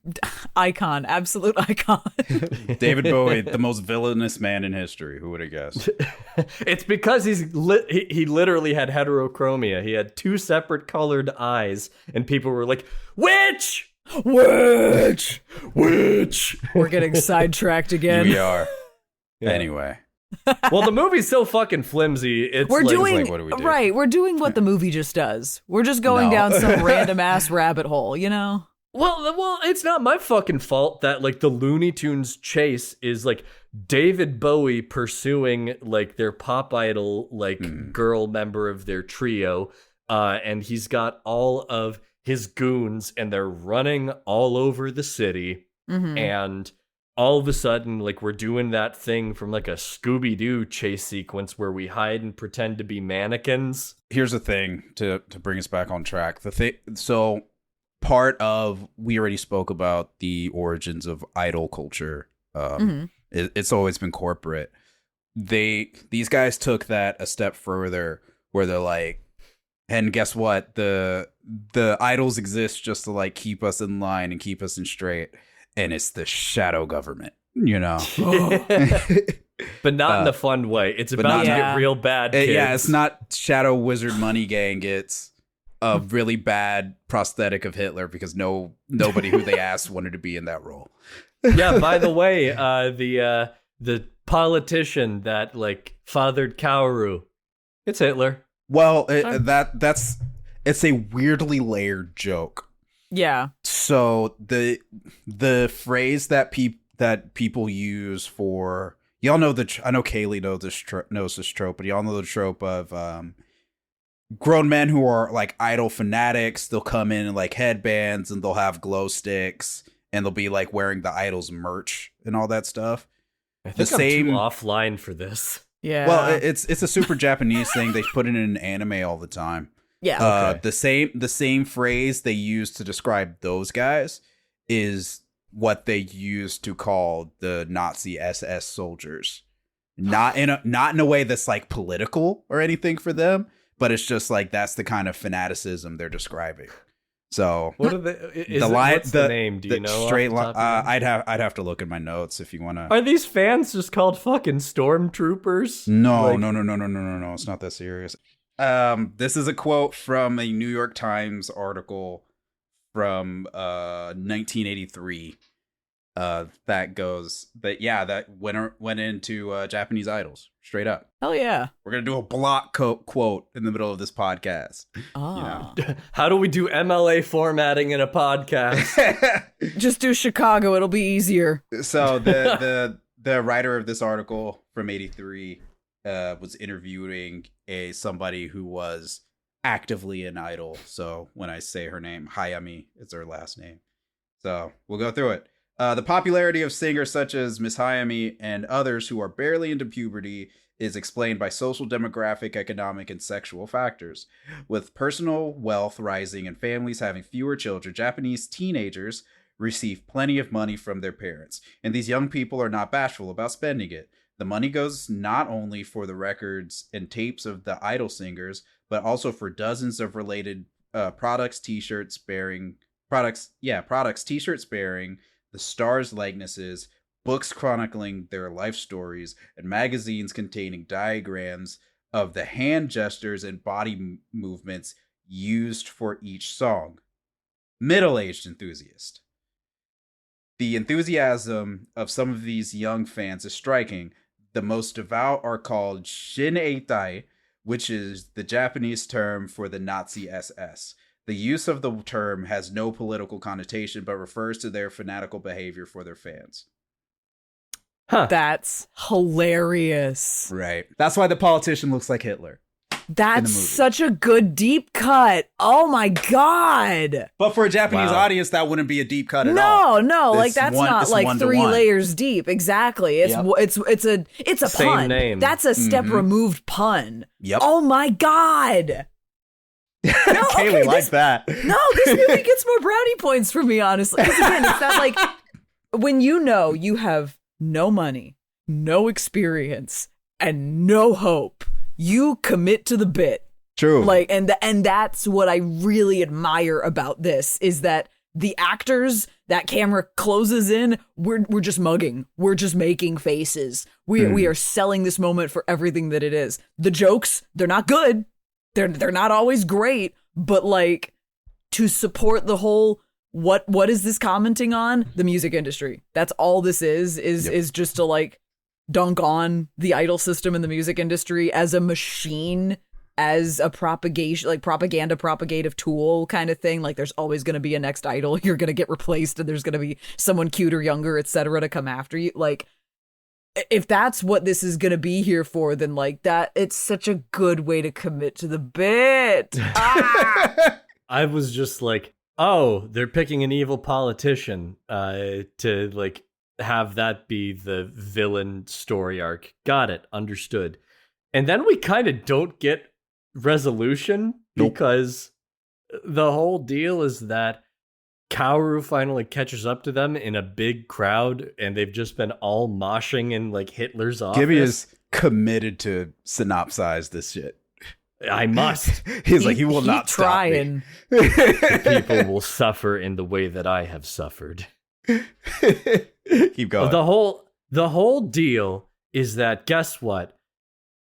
icon, absolute icon. David Bowie, the most villainous man in history. Who would have guessed? It's because he literally had heterochromia. He had two separate colored eyes and people were like, "Witch! Witch! Witch!" We're getting sidetracked again. We are. Yeah. Anyway. Well, the movie's so fucking flimsy. We're doing what do we do? Right. We're doing what the movie just does. We're just going down some random ass rabbit hole, you know? Well, it's not my fucking fault that like the Looney Tunes chase is like David Bowie pursuing like their pop idol, like girl member of their trio, and he's got all of his goons, and they're running all over the city, and. All of a sudden, like, we're doing that thing from, like, a Scooby-Doo chase sequence where we hide and pretend to be mannequins. Here's the thing, to bring us back on track. So, part of, we already spoke about the origins of idol culture. It's always been corporate. These guys took that a step further, where they're like, and guess what? The idols exist just to, like, keep us in line and keep us in straight. And it's the shadow government, you know. But not in the fun way. It's about to get real bad, kids. Yeah, it's not Shadow Wizard Money Gang. It's a really bad prosthetic of Hitler because nobody who they asked wanted to be in that role. Yeah, by the way, the politician that, like, fathered Kaoru, it's Hitler. Well, it's a weirdly layered joke. Yeah. So the phrase that people use for, y'all know I know Kaylie knows this trope, but y'all know the trope of grown men who are like idol fanatics. They'll come in like headbands and they'll have glow sticks and they'll be like wearing the idol's merch and all that stuff. I think I'm too offline for this. Yeah. Well, it's a super Japanese thing. They put it in an anime all the time. Yeah. Okay. The same phrase they use to describe those guys is what they use to call the Nazi SS soldiers. Not in a way that's like political or anything for them, but it's just like that's the kind of fanaticism they're describing. So what are what's the name? Do you know? Straight line. I'd have to look at my notes if you want to. Are these fans just called fucking stormtroopers? No. It's not that serious. This is a quote from a New York Times article from 1983. That goes that went into Japanese idols straight up. Hell yeah! We're gonna do a block quote in the middle of this podcast. Oh. You know? How do we do MLA formatting in a podcast? Just do Chicago; it'll be easier. So the writer of this article from '83 was interviewing somebody who was actively an idol. So when I say her name, Hayami is her last name. So we'll go through it. The popularity of singers such as Miss Hayami and others who are barely into puberty is explained by social, demographic, economic, and sexual factors. With personal wealth rising and families having fewer children, Japanese teenagers receive plenty of money from their parents, and these young people are not bashful about spending it. The money goes not only for the records and tapes of the idol singers, but also for dozens of related products, t-shirts bearing the stars' likenesses, books chronicling their life stories, and magazines containing diagrams of the hand gestures and body movements used for each song. Middle-aged enthusiast. The enthusiasm of some of these young fans is striking. The most devout are called Shineitai, which is the Japanese term for the Nazi SS. The use of the term has no political connotation, but refers to their fanatical behavior for their fans. Huh. That's hilarious. Right. That's why the politician looks like Hitler. That's such a good deep cut. Oh my God. But for a Japanese audience, that wouldn't be a deep cut at all. No, like that's not like 3 layers deep. Exactly. It's a Same pun. name. That's a step removed pun. Yep. Oh my God. No, Kaylee likes that. No, this movie gets more brownie points for me, honestly. Because again, it's that like when you know you have no money, no experience, and no hope, you commit to the bit. True. Like, and that's what I really admire about this is that the actors, that camera closes in, we're just mugging. We're just making faces. We are selling this moment for everything that it is. The jokes, they're not good. They're not always great, but like to support the whole what is this commenting on? The music industry. That's all this is just to like dunk on the idol system in the music industry as a machine, as a propagative tool kind of thing. Like there's always going to be a next idol. You're going to get replaced and there's going to be someone cuter, younger, etc. to come after you. Like if that's what this is going to be here for, then like that, it's such a good way to commit to the bit. I was just like, oh, they're picking an evil politician to like have that be the villain story arc. Got it. Understood. And then we kind of don't get resolution because the whole deal is that Kaoru finally catches up to them in a big crowd and they've just been all moshing in like Hitler's office. Gibby is committed to synopsize this shit. I must. He's like, he will not stop me. People will suffer in the way that I have suffered. Keep going. The whole deal is that, guess what?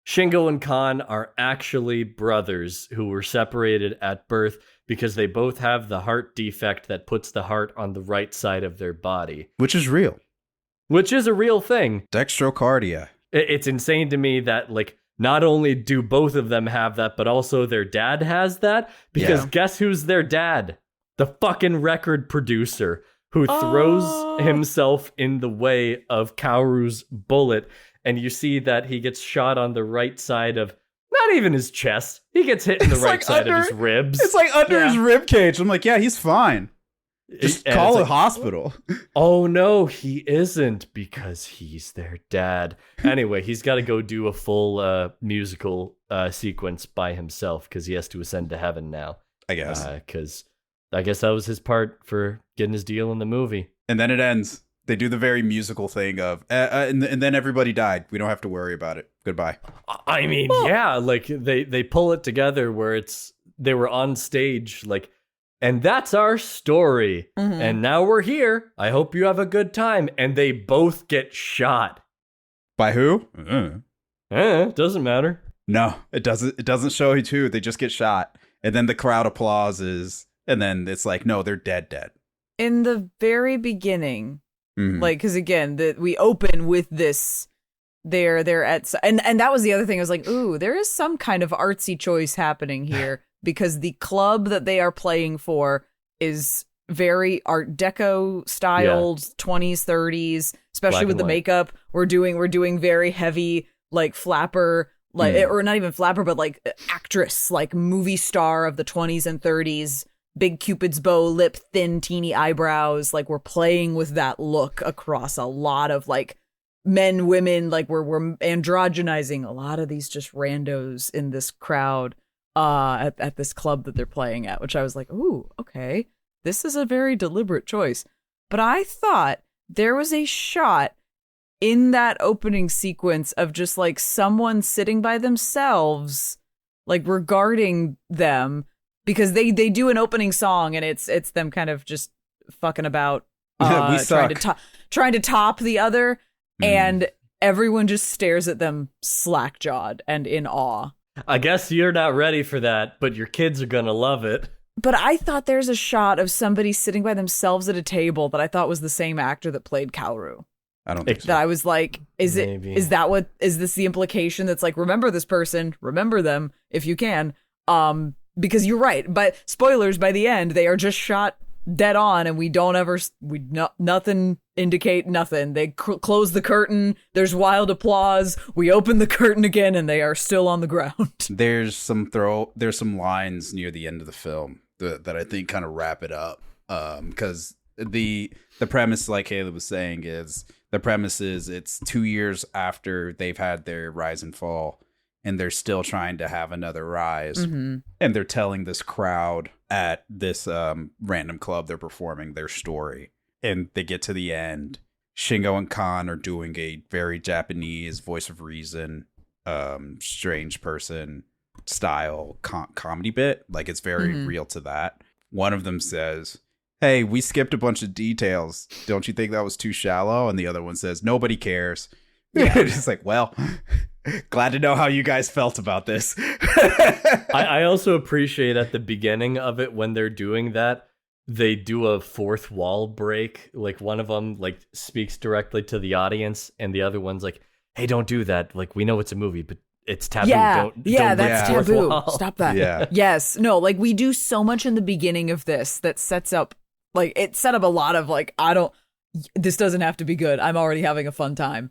Shingo and Kan are actually brothers who were separated at birth because they both have the heart defect that puts the heart on the right side of their body. Which is real. Which is a real thing. Dextrocardia. It's insane to me that, like, not only do both of them have that, but also their dad has that. Because guess who's their dad? The fucking record producer who throws himself in the way of Kaoru's bullet. And you see that he gets shot on the right side of, not even his chest. He gets hit in the right side of his ribs. It's like under his rib cage. I'm like, yeah, he's fine. Just call a hospital. Oh no, he isn't, because he's their dad. Anyway, he's got to go do a full musical sequence by himself because he has to ascend to heaven now. I guess. Because I guess that was his part for getting his deal in the movie. And then it ends. They do the very musical thing of, and then everybody died. We don't have to worry about it. Goodbye. I mean, yeah, like they pull it together where they were on stage, like, and that's our story. Mm-hmm. And now we're here. I hope you have a good time. And they both get shot. By who? Doesn't matter. No, it doesn't. It doesn't show you too. They just get shot. And then the crowd applauses. And then it's like, no, they're dead. In the very beginning, like, because again, we open with this. They're at, and that was the other thing. I was like, ooh, there is some kind of artsy choice happening here. Because the club that they are playing for is very Art Deco styled, 20s, 30s, especially with the makeup. We're doing very heavy, like flapper, like or not even flapper, but like actress, like movie star of the 20s and 30s big Cupid's bow lip, thin, teeny eyebrows. Like, we're playing with that look across a lot of, like, men, women. Like, we're androgenizing a lot of these just randos in this crowd at this club that they're playing at, which I was like, ooh, okay, this is a very deliberate choice. But I thought there was a shot in that opening sequence of just, like, someone sitting by themselves, like, regarding them, because they do an opening song and it's them kind of just fucking about, we suck. trying to top the other, and everyone just stares at them slack-jawed and in awe. I guess you're not ready for that, but your kids are gonna love it. But I thought there's a shot of somebody sitting by themselves at a table that I thought was the same actor that played Kaoru. I don't think so. That I was like, is this the implication that's like, remember this person, remember them if you can. Because you're right, but spoilers, by the end, they are just shot dead on, and nothing indicate nothing. They close the curtain, there's wild applause, we open the curtain again, and they are still on the ground. There's some lines near the end of the film that I think kind of wrap it up. Because the premise, like Kaylie was saying, is it's 2 years after they've had their rise and fall, and they're still trying to have another rise. Mm-hmm. And they're telling this crowd at this random club they're performing their story. And they get to the end. Shingo and Khan are doing a very Japanese voice of reason, strange person style comedy bit. Like, it's very real to that. One of them says, "Hey, we skipped a bunch of details. Don't you think that was too shallow?" And the other one says, "Nobody cares." Yeah. Just like, well, glad to know how you guys felt about this. I also appreciate at the beginning of it, when they're doing that, they do a fourth wall break. Like, one of them, like, speaks directly to the audience, and the other one's like, "Hey, don't do that. Like, we know it's a movie, but it's taboo. Don't that's taboo. Wall. Stop that." Yeah. Yes. No, like, we do so much in the beginning of this that sets up, like, it set up a lot of, like, this doesn't have to be good. I'm already having a fun time.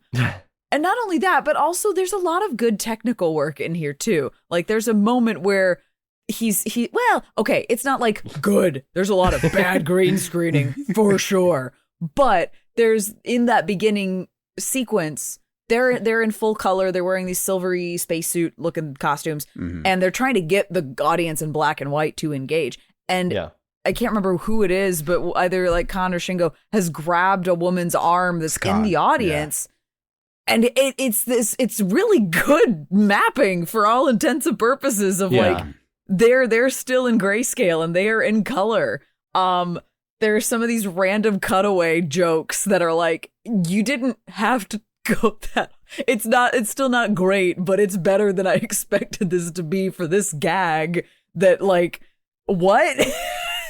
And not only that, but also there's a lot of good technical work in here too. Like, there's a moment where it's not like good. There's a lot of bad green screening for sure. But there's, in that beginning sequence, they're in full color. They're wearing these silvery spacesuit looking costumes, and they're trying to get the audience in black and white to engage. And I can't remember who it is, but either like Khan or Shingo has grabbed a woman's arm that's in the audience. Yeah. And it's really good mapping for all intents and purposes of like, they're still in grayscale and they are in color. There are some of these random cutaway jokes that are like, you didn't have to go that. It's still not great, but it's better than I expected this to be for this gag that, like, what?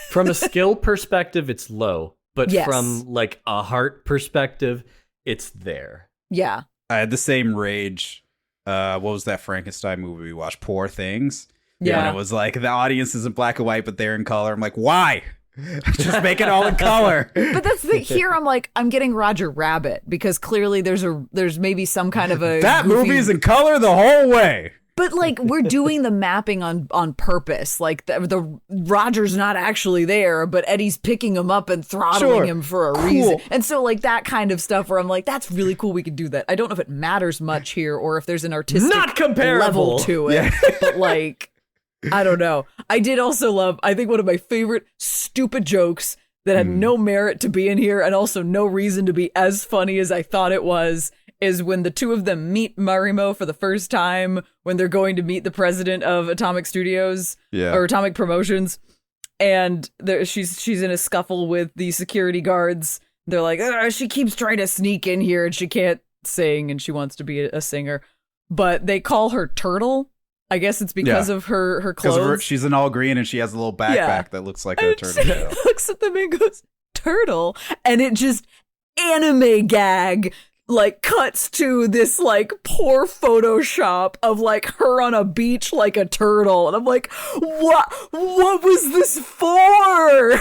From a skill perspective, it's low, but from like a heart perspective, it's there. Yeah. I had the same rage. What was that Frankenstein movie we watched? Poor Things. Yeah. And it was like, the audience is in black and white, but they're in color. I'm like, why? Just make it all in color. But that's here I'm like, I'm getting Roger Rabbit, because clearly there's maybe some kind of a that movie is in color the whole way. But like, we're doing the mapping on purpose. Like, the Roger's not actually there, but Eddie's picking him up and throttling him for a reason. And so, like, that kind of stuff where I'm like, that's really cool. We could do that. I don't know if it matters much here or if there's an artistic level to it. Yeah. But like, I don't know. I did also love, I think one of my favorite stupid jokes that had no merit to be in here and also no reason to be as funny as I thought it was, is when the two of them meet Marimo for the first time, when they're going to meet the president of Atomic Studios or Atomic Promotions, and she's in a scuffle with the security guards. They're like, she keeps trying to sneak in here and she can't sing and she wants to be a singer, but they call her Turtle. I guess it's because of her clothes. She's in all green and she has a little backpack that looks like a turtle. She looks at them and goes, "Turtle," and it just anime gag. Like, cuts to this, like, poor Photoshop of, like, her on a beach like a turtle. And I'm like, what was this for?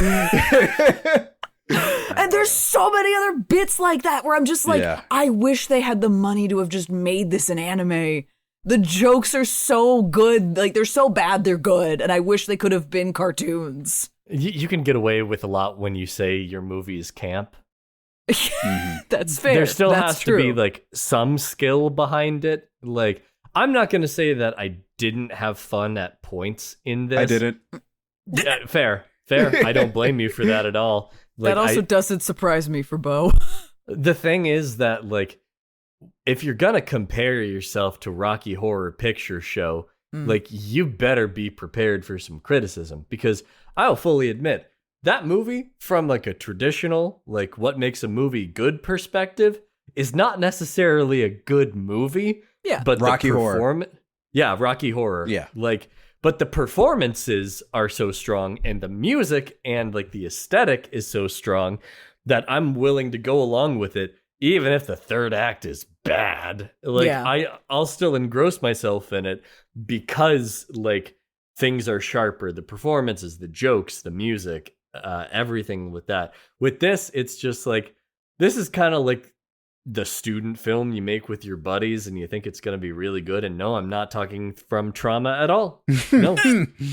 And there's so many other bits like that where I'm just like, I wish they had the money to have just made this an anime. The jokes are so good. Like, they're so bad, they're good. And I wish they could have been cartoons. You can get away with a lot when you say your movie is camp. That's fair. There still That's has true. to be like some skill behind it. Like, I'm not going to say that I didn't have fun at points in this. I didn't. Yeah, fair. I don't blame you for that at all. Like, that also doesn't surprise me for Bo. The thing is that, like, if you're going to compare yourself to Rocky Horror Picture Show, like, you better be prepared for some criticism, because I'll fully admit that movie, from like a traditional, like, what makes a movie good perspective, is not necessarily a good movie. Yeah. But Rocky Horror. Yeah, Rocky Horror. Yeah. Like, but the performances are so strong, and the music and like the aesthetic is so strong that I'm willing to go along with it, even if the third act is bad. Like, I'll still engross myself in it because, like, things are sharper. The performances, the jokes, the music, everything with that. With this, it's just like, this is kind of like the student film you make with your buddies and you think it's going to be really good. And no, I'm not talking from trauma at all. No,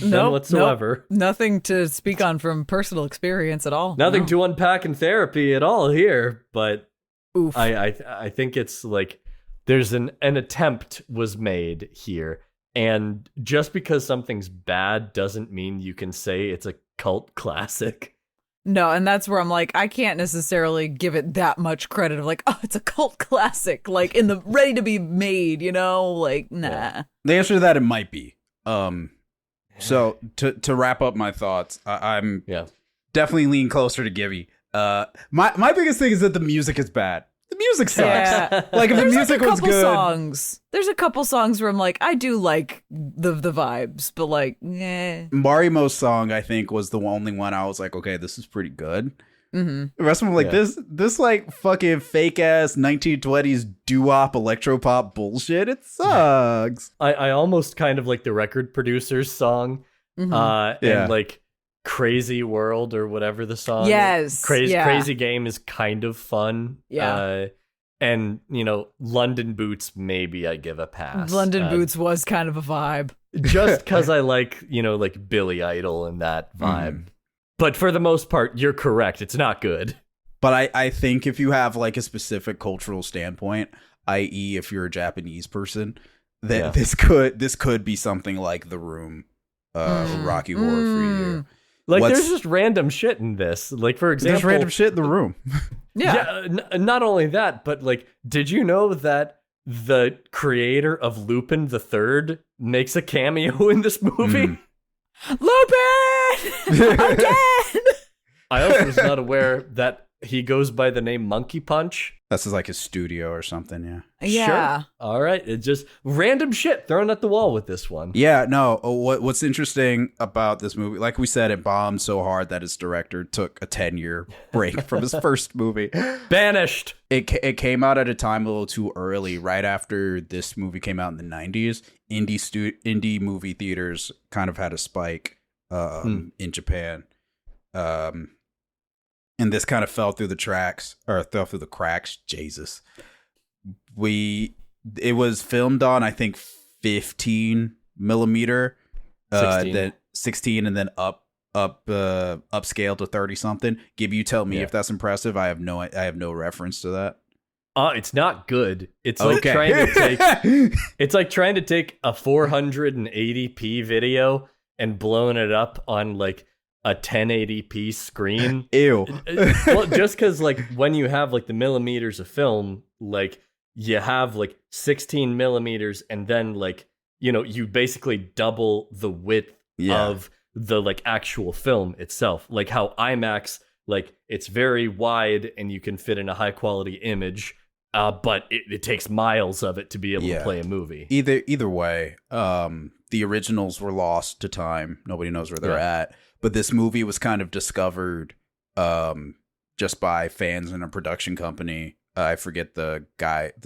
none whatsoever. Nope. Nothing to speak on from personal experience at all. Nothing to unpack in therapy at all here. But Oof. I think it's like there's an attempt was made here. And just because something's bad doesn't mean you can say it's a cult classic. No, and that's where I'm like, I can't necessarily give it that much credit of like, oh, it's a cult classic, like in the ready to be made, you know? Like, nah. Yeah. The answer to that, it might be. So to wrap up my thoughts, I'm definitely leaning closer to Gibby. My biggest thing is that the music is bad. The music sucks. Yeah. Like, if the music was good. There's a couple songs where I'm like, I do like the vibes, but like, eh. Marimo's song, I think, was the only one I was like, okay, this is pretty good. Mm-hmm. The rest of them, like, this like fucking fake ass 1920s doo-wop electropop bullshit. It sucks. I almost kind of like the record producer's song, and like Crazy World or whatever the song. Yes, Crazy Game is kind of fun. Yeah. And, you know, London Boots, maybe I give a pass. London Boots was kind of a vibe. Just because I like, you know, like Billy Idol and that vibe. But for the most part, you're correct. It's not good. But I think if you have like a specific cultural standpoint, i.e. if you're a Japanese person, that this could be something like The Room, Rocky Horror for you. Like, there's just random shit in this. Like, for example, there's random shit in The Room. Not only that, but like, did you know that the creator of Lupin the Third makes a cameo in this movie? Lupin! Again! I also was not aware that he goes by the name Monkey Punch. That's like his studio or something, Yeah. Sure. All right. It's just random shit thrown at the wall with this one. Yeah, no. What's interesting about this movie, like we said, it bombed so hard that its director took a 10-year break from his first movie. Banished. It came out at a time a little too early, right after this movie came out in the 90s. Indie movie theaters kind of had a spike in Japan. And this kind of fell through the cracks. Jesus. It was filmed on, I think, 15 millimeter, 16. then 16, and then upscale to 30 something. Gibby, you tell me if that's impressive. I have no reference to that. It's not good. It's like trying to take a 480p video and blowing it up on like a 1080p screen. Ew. Well, just because like when you have like the millimeters of film, like you have like 16 millimeters, and then like, you know, you basically double the width of the like actual film itself. Like how IMAX, like it's very wide and you can fit in a high quality image, but it takes miles of it to be able to play a movie. Either way, the originals were lost to time. Nobody knows where they're at. But this movie was kind of discovered just by fans in a production company. I forget the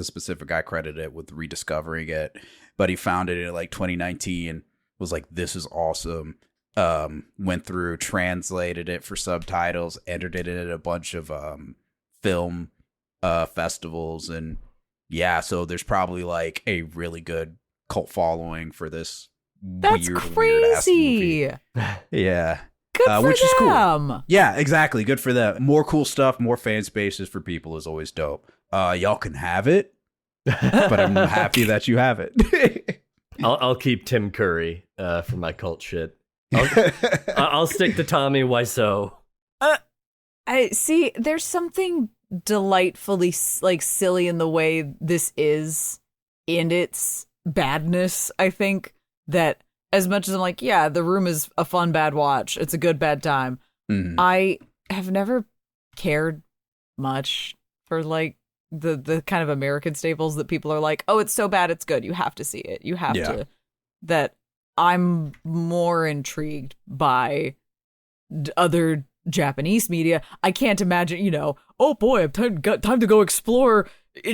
specific guy credited with rediscovering it, but he found it in like 2019, was like, this is awesome. Went through, translated it for subtitles, entered it in a bunch of film festivals, and so there's probably like a really good cult following for this. That's weird crazy. Weird ass movie. Yeah. Good for which is cool. them. Yeah, exactly. Good for them. More cool stuff, more fan spaces for people is always dope. Y'all can have it, but I'm happy that you have it. I'll keep Tim Curry for my cult shit. I'll stick to Tommy Wiseau. I see. There's something delightfully like silly in the way this is in its badness. I think that as much as I'm like, yeah, The Room is a fun bad watch. It's a good bad time. Mm-hmm. I have never cared much for like the kind of American staples that people are like, oh, it's so bad, it's good. You have to see it. You have to. That I'm more intrigued by other Japanese media. I can't imagine, oh boy, I've got time to go explore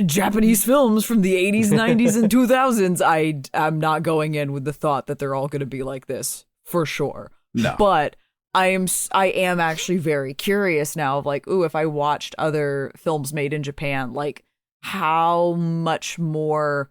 Japanese films from the 80s, 90s, and 2000s. I'm not going in with the thought that they're all going to be like this, for sure. No. But I am actually very curious now of like, ooh, if I watched other films made in Japan, like how much more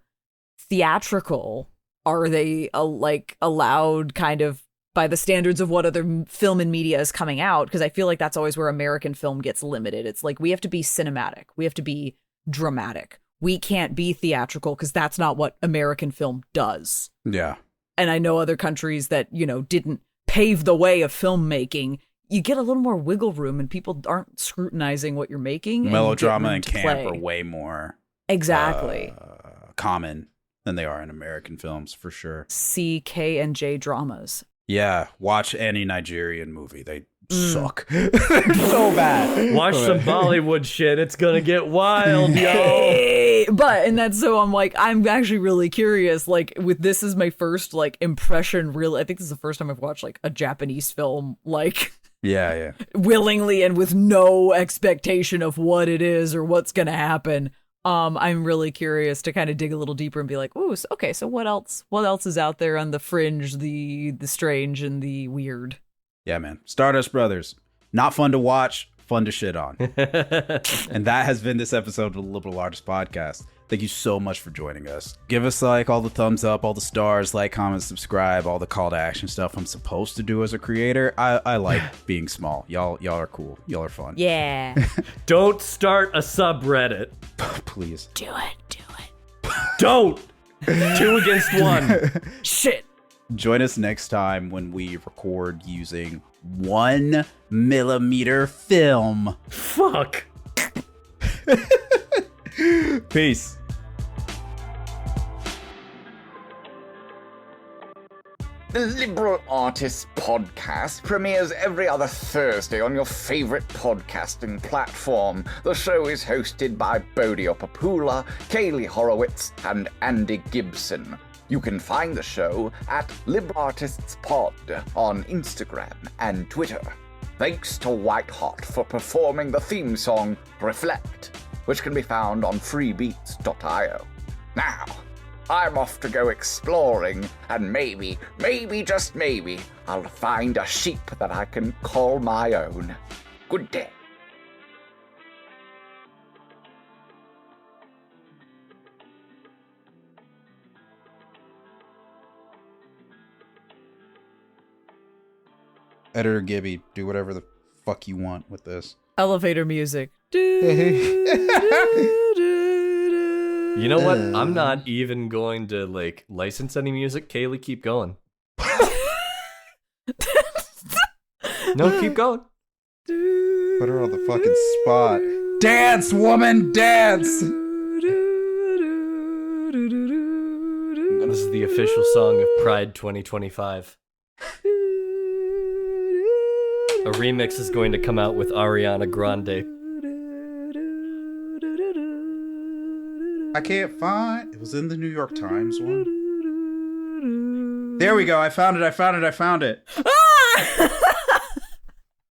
theatrical are they allowed kind of by the standards of what other film and media is coming out? Because I feel like that's always where American film gets limited. It's like we have to be cinematic. We have to be dramatic. We can't be theatrical because that's not what American film does. Yeah. And I know other countries that, didn't pave the way of filmmaking. You get a little more wiggle room and people aren't scrutinizing what you're making. Melodrama and camp are way more exactly common than they are in American films, for sure. C, K, and J dramas. Yeah, watch any Nigerian movie. They suck. They're so bad. Watch some Bollywood shit. It's gonna get wild, yo. And that's so I'm like, I'm actually really curious. Like, with this is my first like impression. Really, I think this is the first time I've watched like a Japanese film like yeah willingly and with no expectation of what it is or what's gonna happen. I'm really curious to kind of dig a little deeper and be like, ooh, okay, so what else is out there on the fringe, the strange and the weird? Yeah, man. Stardust Brothers. Not fun to watch, fun to shit on. And that has been this episode of the Liberal Artist Podcast. Thank you so much for joining us. Give us all the thumbs up, all the stars, comment, subscribe, all the call to action stuff I'm supposed to do as a creator. I like being small. Y'all are cool. Y'all are fun. Yeah. Don't start a subreddit. Please. Do it. Don't. 2 against 1. Shit. Join us next time when we record using 1mm film. Fuck. Peace. The Liberal Artists Podcast premieres every other Thursday on your favorite podcasting platform. The show is hosted by Bodio, Kaylie Horowitz, and Andy Gibson. You can find the show at Liberal Artists Pod on Instagram and Twitter. Thanks to White Hot for performing the theme song Reflect, which can be found on freebeats.io. Now, I'm off to go exploring, and maybe, just maybe, I'll find a sheep that I can call my own. Good day. Editor Gibby, do whatever the fuck you want with this. Elevator music. You know what? I'm not even going to license any music. Kaylie, keep going. No, keep going. Put her on the fucking spot. Dance, woman, dance! This is the official song of Pride 2025. A remix is going to come out with Ariana Grande. I can't find... It was in the New York Times one. There we go. I found it. Ah!